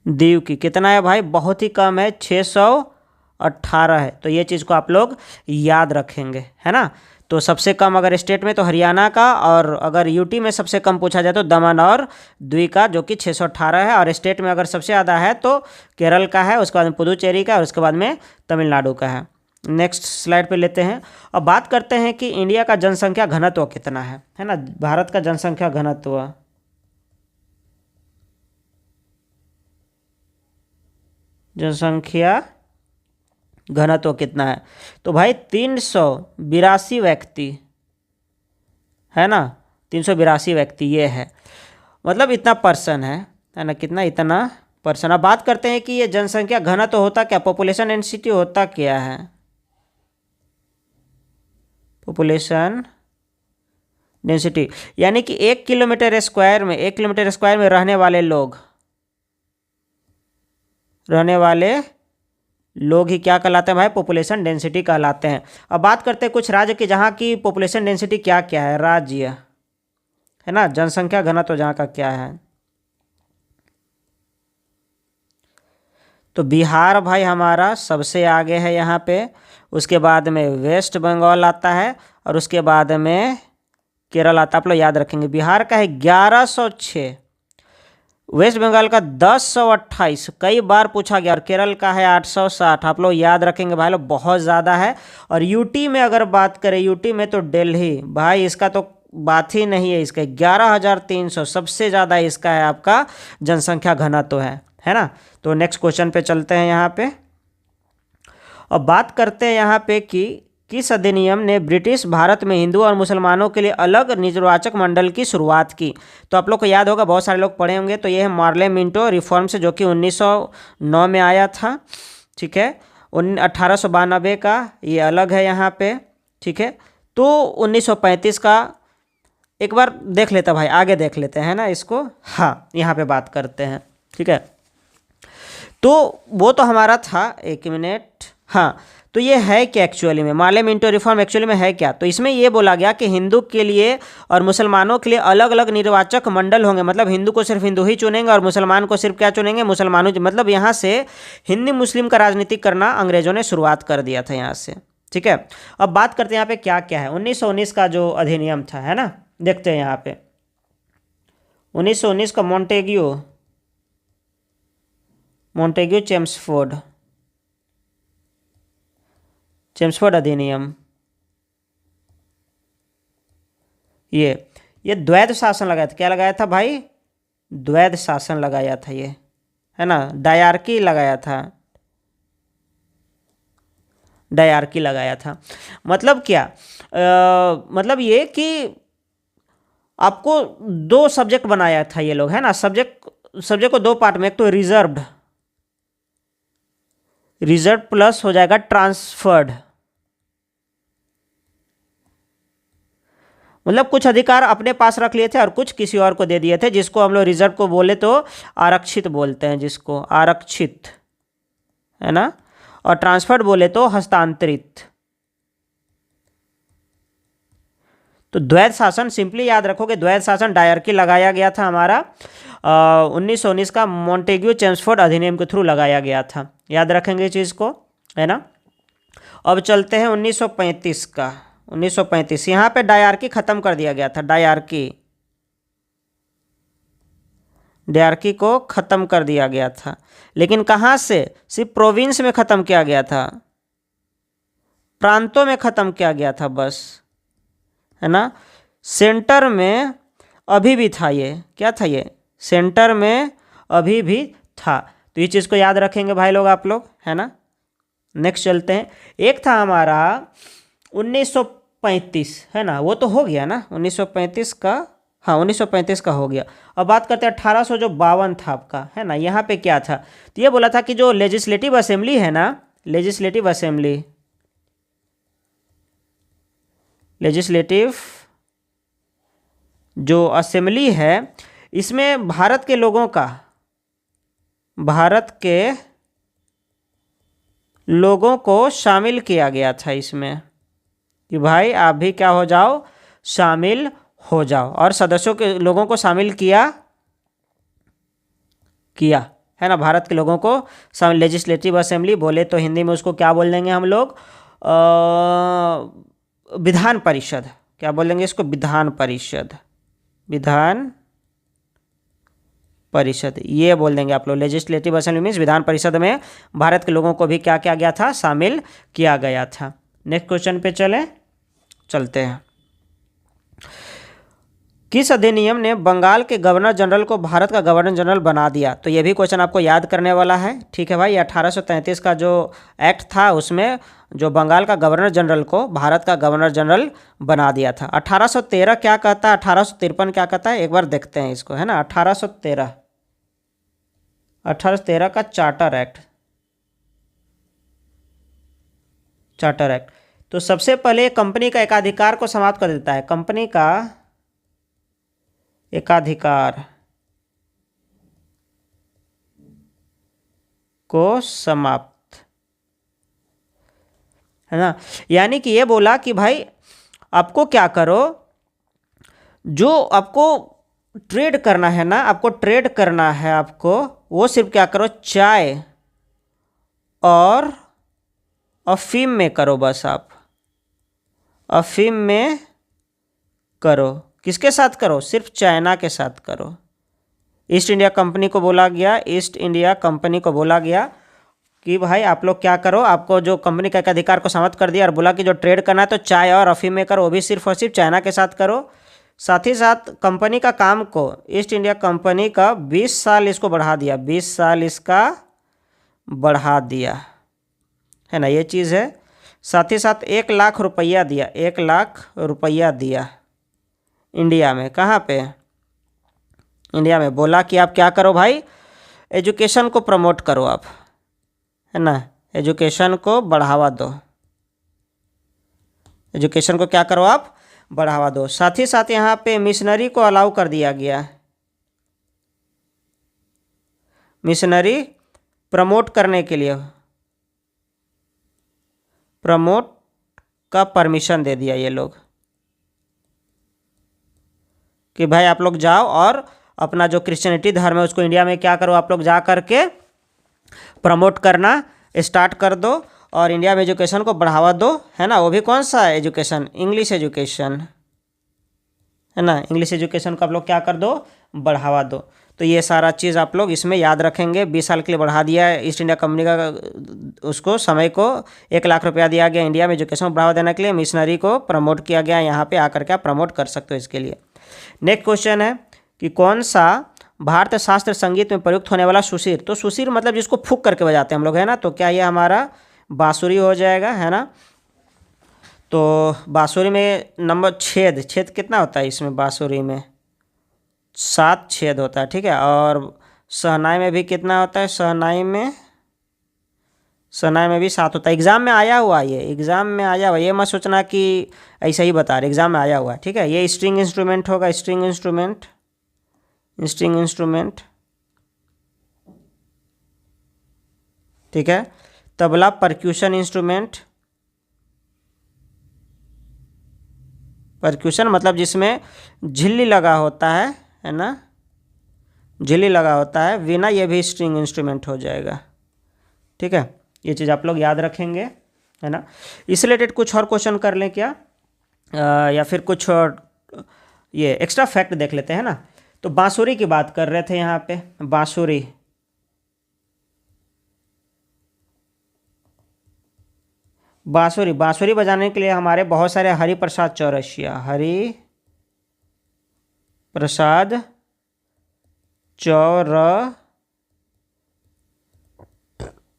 दीव की। कितना है भाई? बहुत ही कम है, 618 है। तो ये चीज़ को आप लोग याद रखेंगे, है ना। तो सबसे कम अगर स्टेट में तो हरियाणा का, और अगर यूटी में सबसे कम पूछा जाए तो दमन और द्वी का, जो कि 618 है। और स्टेट में अगर सबसे ज़्यादा है तो केरल का है, उसके बाद में पुदुचेरी का, और उसके बाद में तमिलनाडु का है। नेक्स्ट स्लाइड पे लेते हैं। अब बात करते हैं कि इंडिया का जनसंख्या घनत्व कितना है ना, भारत का जनसंख्या घनत्व। जनसंख्या घनत्व कितना है? तो भाई 382 व्यक्ति, है ना, 382 व्यक्ति ये है, मतलब इतना पर्सन है ना, कितना, इतना पर्सन। अब बात करते हैं कि ये जनसंख्या घनत्व होता क्या, पॉपुलेशन डेंसिटी होता क्या है? पॉपुलेशन डेंसिटी यानी कि 1 किलोमीटर स्क्वायर में रहने वाले लोग ही क्या कहलाते हैं भाई? पॉपुलेशन डेंसिटी कहलाते हैं। अब बात करते हैं कुछ राज्य की जहाँ की पॉपुलेशन डेंसिटी क्या क्या है, राज्य, है ना, जनसंख्या घनत्व जहाँ का क्या है। तो बिहार भाई हमारा सबसे आगे है यहाँ पे, उसके बाद में वेस्ट बंगाल आता है, और उसके बाद में केरल आता है। आप लोग याद रखेंगे, बिहार का है 1106, वेस्ट बंगाल का 1028, कई बार पूछा गया, और केरल का है 860। आप लोग याद रखेंगे भाई लोग, बहुत ज़्यादा है। और यूटी में अगर बात करें, यूटी में तो दिल्ली भाई, इसका तो बात ही नहीं है, इसका 11,300 सबसे ज़्यादा इसका है आपका जनसंख्या घनत्व है ना। तो नेक्स्ट क्वेश्चन पे चलते हैं यहाँ पे। अब बात करते हैं यहाँ पे कि किस अधिनियम ने ब्रिटिश भारत में हिंदू और मुसलमानों के लिए अलग निर्वाचक मंडल की शुरुआत की? तो आप लोग को याद होगा, बहुत सारे लोग पढ़े होंगे। तो ये है मार्ले मिंटो रिफॉर्म से, जो कि 1909 में आया था। ठीक है। 1892 का ये अलग है यहाँ पे। ठीक है। तो 1935 का एक बार देख लेते भाई, आगे देख लेते हैं ना इसको। हाँ, यहाँ पे बात करते हैं। ठीक है। तो वो तो हमारा था, एक मिनट। हाँ, तो ये है क्या एक्चुअली में, मार्ले मिंटो रिफॉर्म एक्चुअली में है क्या? तो इसमें ये बोला गया कि हिंदू के लिए और मुसलमानों के लिए अलग अलग निर्वाचक मंडल होंगे। मतलब हिंदू को सिर्फ हिंदू ही चुनेंगे, और मुसलमान को सिर्फ क्या चुनेंगे, मुसलमानों। मतलब यहाँ से हिंदी मुस्लिम का राजनीति करना अंग्रेजों ने शुरुआत कर दिया था यहाँ से। ठीक है। अब बात करते हैं यहाँ पे क्या क्या है। 1919 का जो अधिनियम था, है ना, देखते हैं यहाँ पे। 1919 का मॉन्टेग्यू चेम्सफोर्ड अधिनियम, ये द्वैध शासन लगाया था। क्या लगाया था भाई? द्वैध शासन लगाया था ये, है ना, डायरकी लगाया था, डायरकी लगाया था। मतलब क्या, मतलब ये कि आपको 2 सब्जेक्ट बनाया था ये लोग, है ना। सब्जेक्ट को 2 पार्ट में, एक तो रिजर्व्ड प्लस हो जाएगा ट्रांसफर्ड। मतलब कुछ अधिकार अपने पास रख लिए थे और कुछ किसी और को दे दिए थे, जिसको हम लोग रिजर्व को बोले तो आरक्षित बोलते हैं, जिसको आरक्षित, है ना। और ट्रांसफर्ड बोले तो हस्तांतरित। तो द्वैध शासन सिंपली याद रखोगे, द्वैध शासन डायरकी लगाया गया था हमारा 1919 का मॉन्टेग्यू चेम्सफोर्ड अधिनियम के थ्रू लगाया गया था। याद रखेंगे इस चीज़ को, है ना। अब चलते हैं 1935 का। 1935 यहाँ पे डायरकी खत्म कर दिया गया था। डायरकी को खत्म कर दिया गया था, लेकिन कहाँ से? सिर्फ प्रोविंस में खत्म किया गया था, प्रांतों में खत्म किया गया था बस, है ना। सेंटर में अभी भी था ये, क्या था ये? सेंटर में अभी भी था। तो ये चीज़ को याद रखेंगे भाई लोग, आप लोग, है ना। नेक्स्ट चलते हैं। एक था हमारा 1935, है ना, वो तो हो गया ना 1935 का। हाँ 1935 का हो गया। अब बात करते हैं 1852 था आपका, है ना। यहाँ पे क्या था, तो ये बोला था कि जो लेजिस्लेटिव असेंबली है ना, लेजिस्लेटिव असेंबली, लेजिस्लेटिव जो असेंबली है, इसमें भारत के लोगों का, भारत के लोगों को शामिल किया गया था इसमें, कि भाई आप भी क्या हो जाओ, शामिल हो जाओ। और सदस्यों के लोगों को शामिल किया किया है ना, भारत के लोगों को शामिल। लेजिस्लेटिव असेंबली बोले तो हिंदी में उसको क्या बोल देंगे हम लोग, विधान परिषद। क्या बोलेंगे इसको, विधान परिषद, विधान परिषद ये बोल देंगे आप लोग। Legislative assembly means Vidhan Parishad में भारत के लोगों को भी क्या किया गया था, शामिल किया गया था। नेक्स्ट क्वेश्चन पे चलते हैं। किस अधिनियम ने बंगाल के गवर्नर जनरल को भारत का गवर्नर जनरल बना दिया? तो ये भी क्वेश्चन आपको याद करने वाला है, ठीक है भाई। 1833 का जो एक्ट था उसमें जो बंगाल का गवर्नर जनरल को भारत का गवर्नर जनरल बना दिया था। 1813 क्या कहता है, 1853 क्या कहता है, एक बार देखते हैं इसको, है ना। 1813 का चार्टर एक्ट, चार्टर एक्ट। तो सबसे पहले कंपनी का एकाधिकार को समाप्त कर देता है, कंपनी का एकाधिकार को समाप्त, है ना। यानी कि ये बोला कि भाई आपको क्या करो, जो आपको ट्रेड करना है ना, आपको ट्रेड करना है आपको, वो सिर्फ क्या करो, चाय और अफीम में करो, बस आप अफीम में करो। किसके साथ करो, सिर्फ चाइना के साथ करो। ईस्ट इंडिया कंपनी को बोला गया, ईस्ट इंडिया कंपनी को बोला गया कि भाई आप लोग क्या करो, आपको जो कंपनी का अधिकार को समाप्त कर दिया और बोला कि जो ट्रेड करना है तो चाय और अफीम में करो, वो भी सिर्फ और सिर्फ चाइना के साथ करो। साथ ही साथ कंपनी का काम को, ईस्ट इंडिया कंपनी का 20 साल इसको बढ़ा दिया, 20 साल इसका बढ़ा दिया, है ना, ये चीज़ है। साथ ही साथ 1 लाख रुपया दिया, 1 लाख रुपया दिया इंडिया में। कहाँ पे, इंडिया में। बोला कि आप क्या करो भाई, एजुकेशन को प्रमोट करो आप, है ना, एजुकेशन को बढ़ावा दो, एजुकेशन को क्या करो आप, बढ़ावा दो। साथ ही साथ यहाँ पे मिशनरी को अलाउ कर दिया गया, मिशनरी प्रमोट करने के लिए, प्रमोट का परमिशन दे दिया ये लोग कि भाई आप लोग जाओ और अपना जो क्रिश्चियनिटी धर्म है उसको इंडिया में क्या करो, आप लोग जा करके प्रमोट करना स्टार्ट कर दो और इंडिया में एजुकेशन को बढ़ावा दो, है ना। वो भी कौन सा एजुकेशन, इंग्लिश एजुकेशन, है ना, इंग्लिश एजुकेशन को आप लोग क्या कर दो, बढ़ावा दो। तो ये सारा चीज़ आप लोग इसमें याद रखेंगे। 20 साल के लिए बढ़ा दिया है ईस्ट इंडिया कंपनी का, उसको समय को 1 लाख रुपया दिया गया इंडिया में एजुकेशन को बढ़ावा देने के लिए। मिशनरी को प्रमोट किया गया, यहाँ पे आकर के आप प्रमोट कर सकते हो इसके लिए। नेक्स्ट क्वेश्चन है कि कौन सा भारतीय शास्त्र संगीत में प्रयुक्त होने वाला सुशीर, तो सुशीर मतलब जिसको फूंक करके बजाते हैं हम लोग, है ना। तो क्या ये हमारा बांसुरी हो जाएगा, है ना। तो बांसुरी में नंबर छेद, छेद कितना होता है इसमें, बांसुरी में 7 छेद होता है, ठीक है। और शहनाई में भी कितना होता है, शहनाई में भी 7 होता है। एग्जाम में आया हुआ, ये एग्जाम में आया हुआ, ये मत सोचना कि ऐसा ही बता रहे, एग्जाम में आया हुआ है, ठीक है। ये स्ट्रिंग इंस्ट्रूमेंट होगा, स्ट्रिंग इंस्ट्रूमेंट, स्ट्रिंग इंस्ट्रूमेंट, ठीक है। तबला परक्यूशन इंस्ट्रूमेंट, परक्यूशन मतलब जिसमें झिल्ली लगा होता है ना, झिल्ली लगा होता है। वीणा ये भी स्ट्रिंग इंस्ट्रूमेंट हो जाएगा, ठीक है। ये चीज़ आप लोग याद रखेंगे, है ना। इस रिलेटेड कुछ और क्वेश्चन कर लें क्या, या फिर कुछ और ये एक्स्ट्रा फैक्ट देख लेते हैं ना। तो बांसुरी की बात कर रहे थे यहाँ पे, बांसुरी, बांसुरी, बांसुरी बजाने के लिए हमारे बहुत सारे हरि प्रसाद चौरसिया, हरि प्रसाद चौर,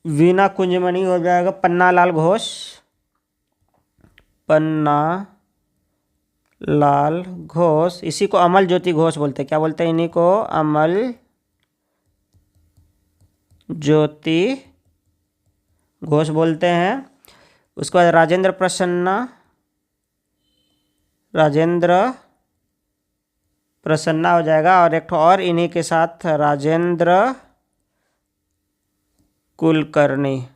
वीणा कुंजमणि हो जाएगा पन्ना लाल घोष, पन्ना लाल घोष, इसी को अमल ज्योति घोष बोलते हैं। क्या बोलते हैं इन्हीं को? अमल ज्योति घोष बोलते हैं। उसके बाद राजेंद्र प्रसन्ना, राजेंद्र प्रसन्ना हो जाएगा। और एक और इन्हीं के साथ राजेंद्र कुलकर्णी,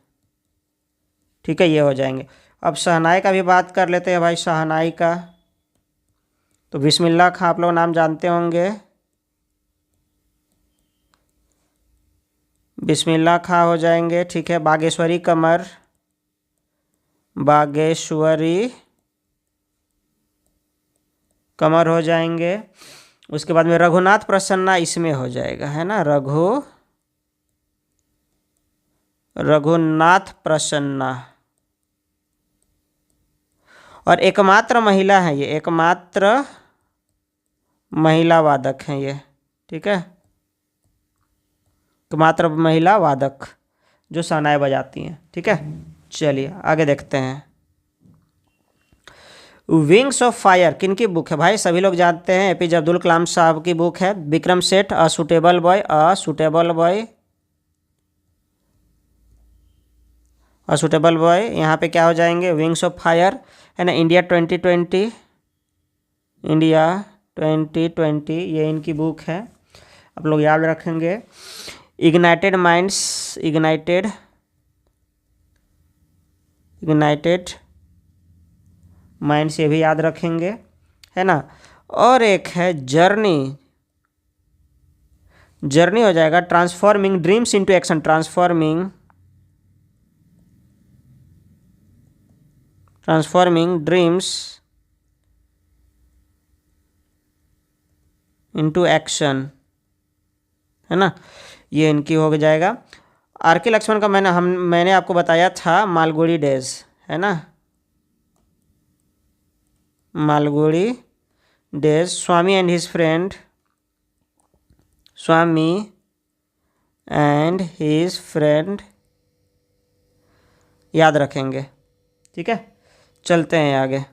ठीक है, ये हो जाएंगे। अब शहनाई का भी बात कर लेते हैं भाई, शहनाई का। तो बिस्मिल्लाह खां आप लोग नाम जानते होंगे, बिस्मिल्लाह खां हो जाएंगे, ठीक है। बागेश्वरी कमर, बागेश्वरी कमर हो जाएंगे। उसके बाद में रघुनाथ प्रसन्ना इसमें हो जाएगा, है ना, रघुनाथ प्रसन्ना। और एकमात्र महिला है ये, एकमात्र महिला वादक हैं ये, ठीक है, एकमात्र महिला वादक जो शहनाई बजाती हैं, ठीक है। चलिए आगे देखते हैं। विंग्स ऑफ फायर किनकी बुक है भाई? सभी लोग जानते हैं, एपीजे अब्दुल कलाम साहब की बुक है। Vikram Seth, a suitable boy, a suitable boy, a suitable boy, यहाँ पे क्या हो जाएंगे? विंग्स ऑफ फायर, है ना। इंडिया 2020, इंडिया 2020 ये इनकी बुक है, आप लोग याद रखेंगे। इग्नाइटेड माइंड्स, इग्नाइटेड माइंड्स ये भी याद रखेंगे, है ना। और एक है जर्नी, जर्नी हो जाएगा transforming dreams into action, transforming dreams into action, है ना, ये इनकी हो जाएगा। आर के लक्ष्मण का मैंने आपको बताया था मालगुड़ी डेज, है ना, Malgudi days. Swami and his friend, Swami and his friend याद रखेंगे, ठीक है। चलते हैं आगे।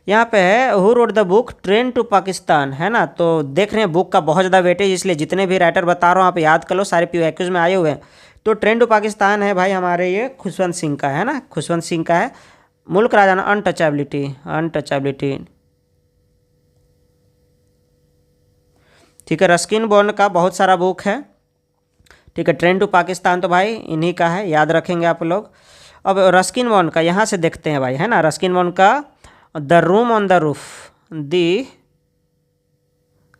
यहाँ पे है who wrote the book train to Pakistan, है ना। तो देख रहे हैं बुक का बहुत ज़्यादा वेटेज, इसलिए जितने भी राइटर बता रहा हूँ आप याद कर लो, सारे PYQs में आए हुए हैं। तो ट्रेन टू पाकिस्तान है भाई हमारे ये खुशवंत सिंह का, है ना, खुशवंत सिंह का है। मुल्क राजा, अनटचेबिलिटी, ठीक है। रस्किन बॉन्ड का बहुत सारा बुक है, ठीक है। ट्रेन टू पाकिस्तान तो भाई इन्हीं का है, याद रखेंगे आप लोग। अब रस्किन बॉन्ड का यहाँ से देखते हैं भाई, है ना। रस्किन बॉन्ड का the room on the roof, the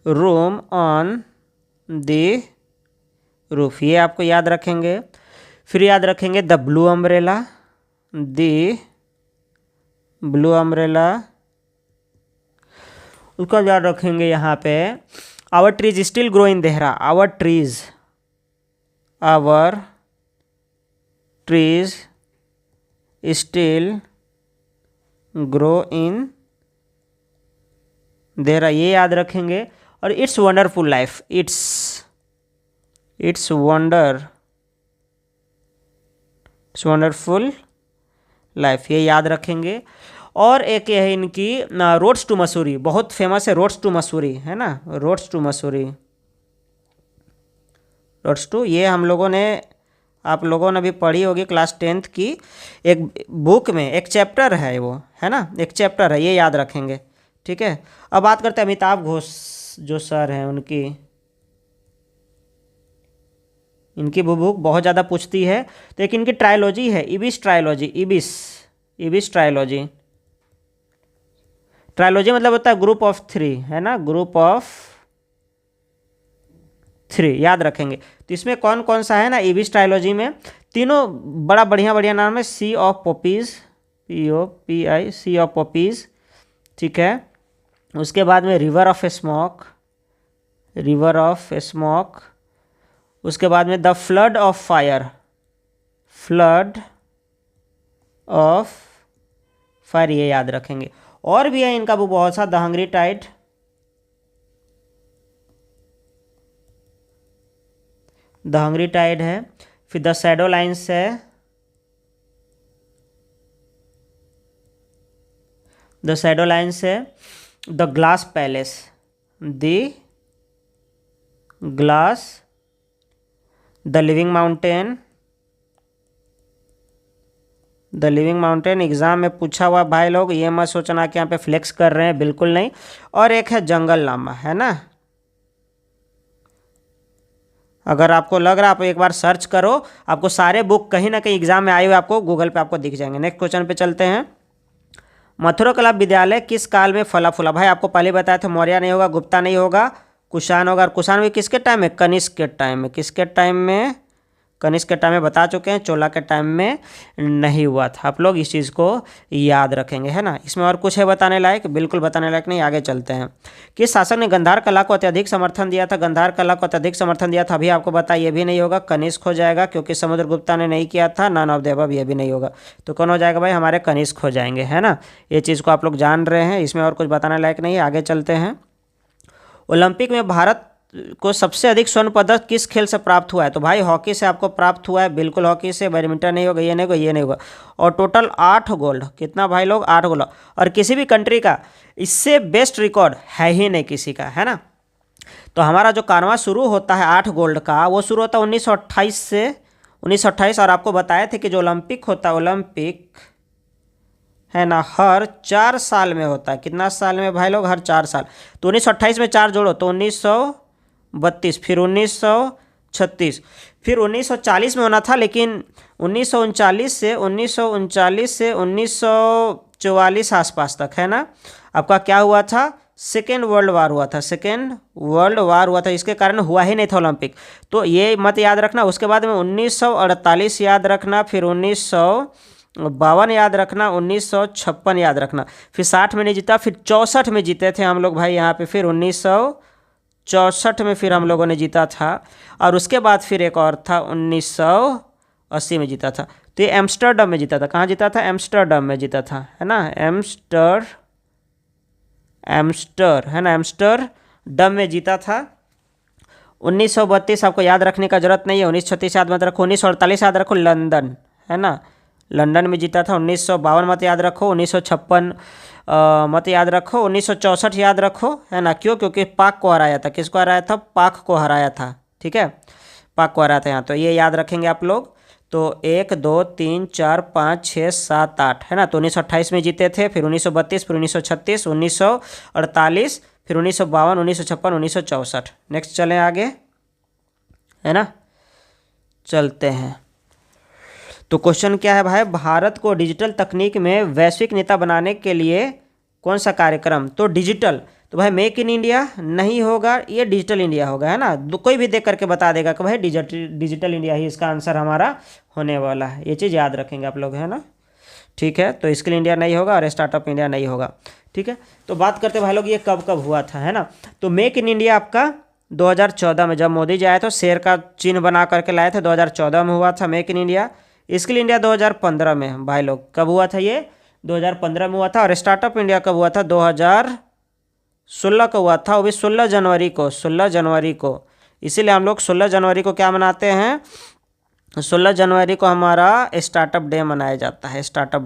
room on the roof, ये आपको याद रखेंगे। फिर याद रखेंगे the blue umbrella, the blue umbrella. उसका याद रखेंगे यहाँ पे our trees still grow in Dehra, our trees still grow in Dehra, ये याद रखेंगे। और it's wonderful life, it's wonderful life, ये याद रखेंगे। और एक ये है इनकी रोड्स टू मसूरी, बहुत फेमस है रोड्स टू मसूरी, है ना, रोड्स टू, ये हम लोगों ने, आप लोगों ने भी पढ़ी होगी क्लास 10th की एक बुक में, एक चैप्टर है वो, है ना, एक चैप्टर है, ये याद रखेंगे, ठीक है। अब बात करते हैं अमिताभ घोष जो सर हैं इनकी बुक बहुत ज़्यादा पूछती है। तो एक इनकी ट्रायोलॉजी है, इबिस ट्रायोलॉजी मतलब होता है ग्रुप ऑफ 3, है ना, ग्रुप ऑफ 3 याद रखेंगे। तो इसमें कौन कौन सा है ना, इबिस ट्रायोलॉजी में तीनों बड़ा बढ़िया नाम है। Sea of poppies, POPI, sea of poppies, ठीक है। उसके बाद में रिवर ऑफ स्मोक, उसके बाद में द फ्लड ऑफ फायर, ये याद रखेंगे। और भी है इनका वो बहुत सा, द हंग्री टाइड, है। फिर द शैडो लाइन्स है, the glass palace, the glass, the living mountain, the living mountain exam में पूछा हुआ भाई लोग, ये मत सोचना कि यहाँ पे फ्लेक्स कर रहे हैं, बिल्कुल नहीं। और एक है जंगल नामा, है ना। अगर आपको लग रहा है, आप एक बार सर्च करो, आपको सारे बुक कहीं ना कहीं एग्जाम में आए हुए आपको गूगल पे आपको दिख जाएंगे। नेक्स्ट क्वेश्चन पे चलते हैं। मथुरा कला विद्यालय किस काल में फला फूला? भाई आपको पहले बताया था, मौर्य नहीं होगा, गुप्ता नहीं होगा, कुषाण होगा। और कुषाण भी किसके टाइम में? कनिष्क के टाइम में। किसके टाइम में? कनिष्क के टाइम में बता चुके हैं, चोला के टाइम में नहीं हुआ था। आप लोग इस चीज़ को याद रखेंगे, है ना। इसमें और कुछ है बताने लायक? बिल्कुल बताने लायक नहीं। आगे चलते हैं। किस शासक ने गांधार कला को अत्यधिक समर्थन दिया था? गांधार कला को अत्यधिक समर्थन दिया था, अभी आपको बताया, ये भी नहीं होगा, कनिष्क हो जाएगा, क्योंकि समुद्रगुप्ता ने नहीं किया था। नन ऑफ द अबव, ये भी नहीं होगा। तो कौन हो जाएगा भाई? हमारे कनिष्क हो जाएंगे, है ना। ये चीज़ को आप लोग जान रहे हैं, इसमें और कुछ बताने लायक नहीं है। आगे चलते हैं। ओलंपिक में भारत को सबसे अधिक स्वर्ण पदक किस खेल से प्राप्त हुआ है? तो भाई हॉकी से आपको प्राप्त हुआ है, बिल्कुल हॉकी से। बैडमिंटन नहीं होगा, ये नहीं होगा, ये नहीं होगा। और टोटल 8 गोल्ड। कितना भाई लोग? 8 गोल्ड। और किसी भी कंट्री का इससे बेस्ट रिकॉर्ड है ही नहीं किसी का, है ना। तो हमारा जो कारवां शुरू होता है 8 गोल्ड का, वो शुरू होता है 1928 से। 1928। और आपको बताए थे कि जो ओलंपिक होता है, ओलंपिक है ना, हर 4 साल में होता है। कितना साल में भाई लोग? हर 4 साल। तो 1928 में 4 जोड़ो तो 1932, फिर 1936, फिर 1940 में होना था, लेकिन 1939 से 1944 आसपास तक, है ना, आपका क्या हुआ था? सेकेंड वर्ल्ड वार हुआ था। सेकेंड वर्ल्ड वार हुआ था, इसके कारण हुआ ही नहीं था ओलंपिक। तो ये मत याद रखना। उसके बाद में 1948 याद रखना, फिर 1952 याद रखना, 1956 याद रखना, फिर 60 में नहीं जीता, फिर 64 में जीते थे हम लोग भाई यहाँ पे, फिर 1964 में फिर हम लोगों ने जीता था। और उसके बाद फिर एक और था, 1980 में जीता था। तो ये एम्स्टर्डम में जीता था। कहाँ जीता था? एम्स्टर्डम में जीता था, है ना। एम्स्टरडम में जीता था। 1932 आपको याद रखने का जरूरत नहीं है। 1936 याद मत रखो। 1948 याद रखो, लंदन, है ना, लंदन में जीता था। 1952 मत याद रखो। 1956 मत याद रखो। 1964 याद रखो, है ना। क्यों? क्योंकि पाक को हराया था। किसको हराया था? पाक को हराया था, ठीक है, पाक को हराया था यहाँ। तो ये याद रखेंगे आप लोग। तो 1 2 3 4 5 6 7 8, है ना। तो 1928 में जीते थे, फिर 1932, फिर 1936, 1948, फिर 1952, 1956, 1964। नेक्स्ट चलें आगे, है ना। चलते हैं। तो क्वेश्चन क्या है भाई? भारत को डिजिटल तकनीक में वैश्विक नेता बनाने के लिए कौन सा कार्यक्रम? तो डिजिटल, तो भाई मेक इन इंडिया नहीं होगा, ये डिजिटल इंडिया होगा, है ना। कोई भी देख करके बता देगा कि भाई डिजिटल इंडिया ही इसका आंसर हमारा होने वाला है। ये चीज़ याद रखेंगे आप लोग, है ना। ठीक है, तो स्किल इंडिया नहीं होगा और स्टार्टअप इंडिया नहीं होगा, ठीक है। तो बात करते भाई लोग, ये कब कब हुआ था, है ना। तो मेक इन इंडिया आपका 2014 में, जब मोदी जी आए तो शेर का चिन्ह बना करके लाए थे, 2014 में हुआ था make in India. Skill India 2015 में भाई लोग, कब हुआ था ये? 2015 में हुआ था। और स्टार्टअप इंडिया कब हुआ था? 2016 को हुआ था, वो भी 16 जनवरी को, 16 जनवरी को। इसीलिए हम लोग 16 जनवरी को क्या मनाते हैं? 16 जनवरी को हमारा स्टार्टअप डे मनाया जाता है। स्टार्टअप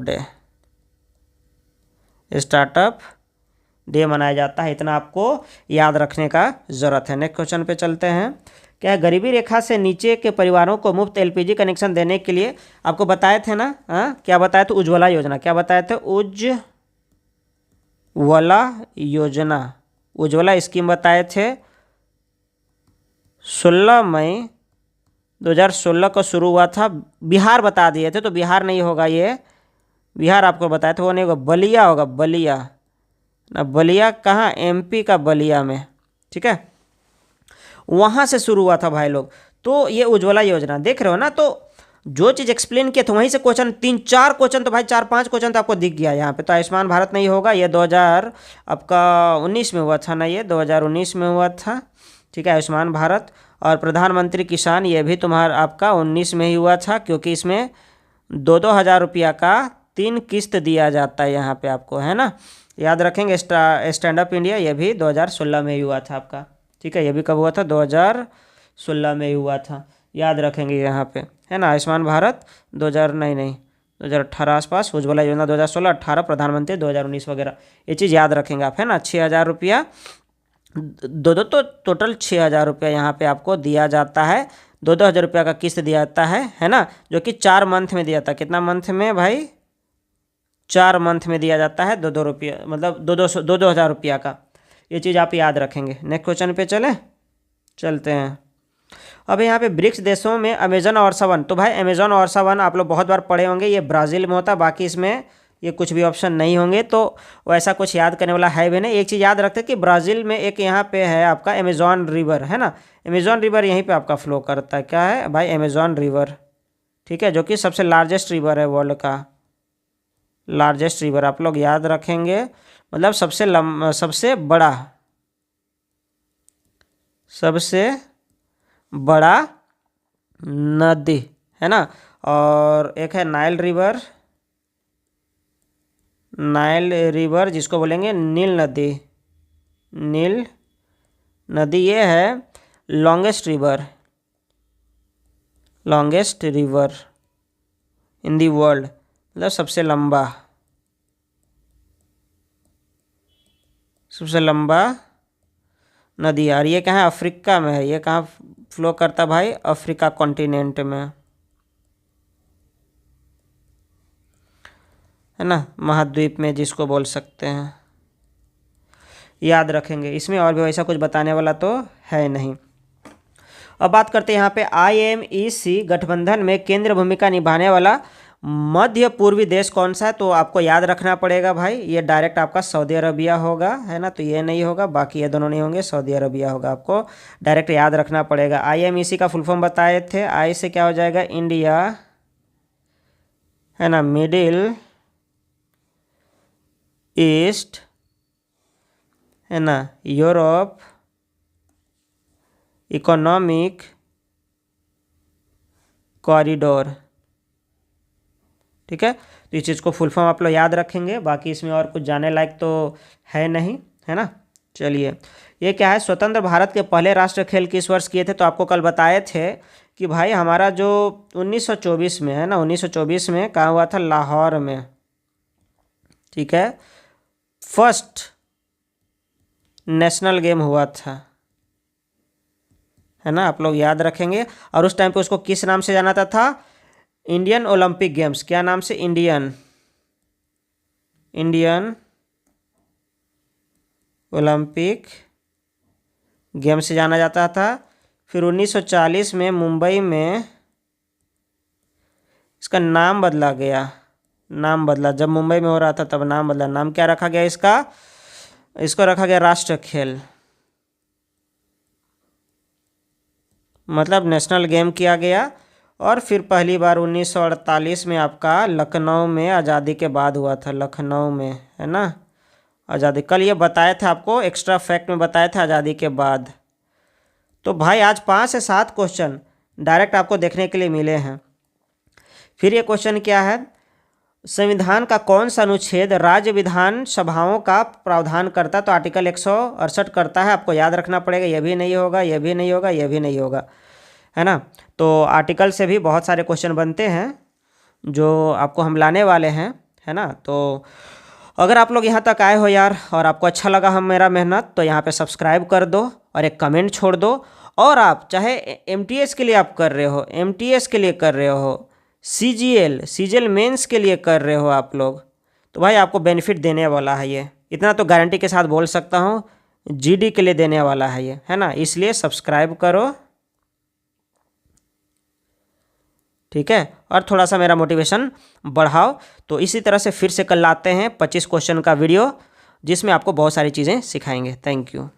डे मनाया जाता है। इतना आपको याद रखने का ज़रूरत है। नेक्स्ट क्वेश्चन पे चलते हैं। क्या गरीबी रेखा से नीचे के परिवारों को मुफ्त एलपीजी कनेक्शन देने के लिए आपको बताए थे ना, हाँ, क्या बताए थे? उज्ज्वला योजना। क्या बताए थे? उज्ज्वला योजना, उज्ज्वला स्कीम बताए थे। 16 मई 2016 को शुरू हुआ था। बिहार बता दिए थे, तो बिहार नहीं होगा ये, बिहार आपको बताया था, वो नहीं होगा, बलिया होगा, बलिया ना। बलिया कहाँ? एमपी का बलिया में, ठीक है, वहाँ से शुरू हुआ था भाई लोग। तो ये उज्ज्वला योजना देख रहे हो ना। तो जो चीज़ एक्सप्लेन किया तो वहीं से क्वेश्चन 3-4 क्वेश्चन, तो भाई 4-5 क्वेश्चन तो आपको दिख गया यहाँ पे। तो आयुष्मान भारत नहीं होगा, ये 2019 में हुआ था ना, ये 2019 में हुआ था, ठीक है, आयुष्मान भारत। और प्रधानमंत्री किसान, ये भी तुम्हारा आपका 19 में ही हुआ था, क्योंकि इसमें 2-2 हज़ार रुपया का 3 किस्त दिया जाता है यहाँ पे आपको, है ना। याद रखेंगे। स्टैंड अप इंडिया, ये भी 2016 में ही हुआ था आपका, ठीक है। ये भी कब हुआ था? 2016 में ही हुआ था, याद रखेंगे यहाँ पे, है ना। आयुष्मान भारत 2000 नहीं, 2018 आसपास, उज्ज्वला योजना 2016, 18 प्रधानमंत्री 2019 वगैरह, ये चीज़ याद रखेंगे आप, है ना। 6,000 रुपया, दो तो टोटल 6,000 रुपया यहाँ पे आपको दिया जाता है। 2,000 रुपया का किस्त दिया जाता है ना, जो कि 4 मंथ में दिया जाता है। कितना मंथ में भाई? 4 मंथ में दिया जाता है 2-2 रुपया, मतलब 2,000 रुपया का। ये चीज़ आप याद रखेंगे। नेक्स्ट क्वेश्चन पे चलते हैं। अब यहाँ पे ब्रिक्स देशों में अमेजन ऑर्सा वन, तो भाई अमेजन ऑर्सा वन आप लोग बहुत बार पढ़े होंगे, ये ब्राज़ील में होता है। बाकी इसमें ये कुछ भी ऑप्शन नहीं होंगे, तो वैसा कुछ याद करने वाला है भी नहीं। एक चीज़ याद रखते हैं कि ब्राज़ील में एक यहाँ पे है आपका अमेजॉन रिवर, है ना। अमेजॉन रिवर यहीं पे आपका फ्लो करता है। क्या है भाई? अमेजॉन रिवर, ठीक है, जो कि सबसे लार्जेस्ट रिवर है वर्ल्ड का, लार्जेस्ट रिवर आप लोग याद रखेंगे। मतलब सबसे बड़ा नदी, है ना। और एक है नाइल रिवर जिसको बोलेंगे नील नदी, ये है longest river in the world, मतलब सबसे लंबा नदी यार। ये कहाँ है? अफ्रीका में है। ये कहाँ फ्लो करता भाई? अफ्रीका कॉन्टिनेंट में, है ना, महाद्वीप में जिसको बोल सकते हैं। याद रखेंगे। इसमें और भी वैसा कुछ बताने वाला तो है नहीं। अब बात करते हैं यहाँ पे IMEC गठबंधन में केंद्रीय भूमिका निभाने वाला मध्य पूर्वी देश कौन सा है? तो आपको याद रखना पड़ेगा भाई, ये डायरेक्ट आपका सऊदी अरबिया होगा, है ना। तो ये नहीं होगा, बाकी ये दोनों नहीं होंगे, सऊदी अरबिया होगा। आपको डायरेक्ट याद रखना पड़ेगा। IMEC का फुल फॉर्म बताए थे। आई से क्या हो जाएगा? इंडिया, है ना, मिडिल ईस्ट, है ना, यूरोप इकोनॉमिक कॉरिडोर, ठीक है। तो इस चीज़ को फुल फॉर्म आप लोग याद रखेंगे। बाकी इसमें और कुछ जाने लायक तो है नहीं, है ना। चलिए, ये क्या है? स्वतंत्र भारत के पहले राष्ट्रीय खेल किस वर्ष किए थे? तो आपको कल बताए थे कि भाई हमारा जो 1924 में है ना, 1924 में कहाँ हुआ था? लाहौर में, ठीक है, फर्स्ट नेशनल गेम हुआ था, है ना। आप लोग याद रखेंगे। और उस टाइम पे उसको किस नाम से जाना था? Indian Olympic games. क्या नाम से? इंडियन ओलंपिक गेम से जाना जाता था। फिर 1940 में मुंबई में इसका नाम बदला गया, जब मुंबई में हो रहा था तब नाम बदला। नाम क्या रखा गया इसका? इसको रखा गया राष्ट्र खेल, मतलब नेशनल गेम किया गया। और फिर पहली बार 1948 में आपका लखनऊ में आज़ादी के बाद हुआ था, लखनऊ में, है ना, आज़ादी। कल ये बताए थे आपको, एक्स्ट्रा फैक्ट में बताए थे आज़ादी के बाद। तो भाई आज 5 से 7 क्वेश्चन डायरेक्ट आपको देखने के लिए मिले हैं। फिर ये क्वेश्चन क्या है? संविधान का कौन सा अनुच्छेद राज्य विधानसभाओं का प्रावधान करता? तो आर्टिकल 168 करता है। आपको याद रखना पड़ेगा। ये भी नहीं होगा, ये भी नहीं होगा, ये भी नहीं होगा, है ना। तो आर्टिकल से भी बहुत सारे क्वेश्चन बनते हैं जो आपको हम लाने वाले हैं, है ना। तो अगर आप लोग यहाँ तक आए हो यार और आपको अच्छा लगा हम मेरा मेहनत, तो यहाँ पे सब्सक्राइब कर दो और एक कमेंट छोड़ दो। और आप चाहे MTS के लिए आप कर रहे हो, MTS के लिए कर रहे हो, CGL मेंस के लिए कर रहे हो आप लोग, तो भाई आपको बेनिफिट देने वाला है ये। इतना तो गारंटी के साथ बोल सकता हूँ, GD के लिए देने वाला है ये, है ना। इसलिए सब्सक्राइब करो, ठीक है, और थोड़ा सा मेरा मोटिवेशन बढ़ाओ। तो इसी तरह से फिर से कल लाते हैं 25 क्वेश्चन का वीडियो, जिसमें आपको बहुत सारी चीज़ें सिखाएंगे। Thank you.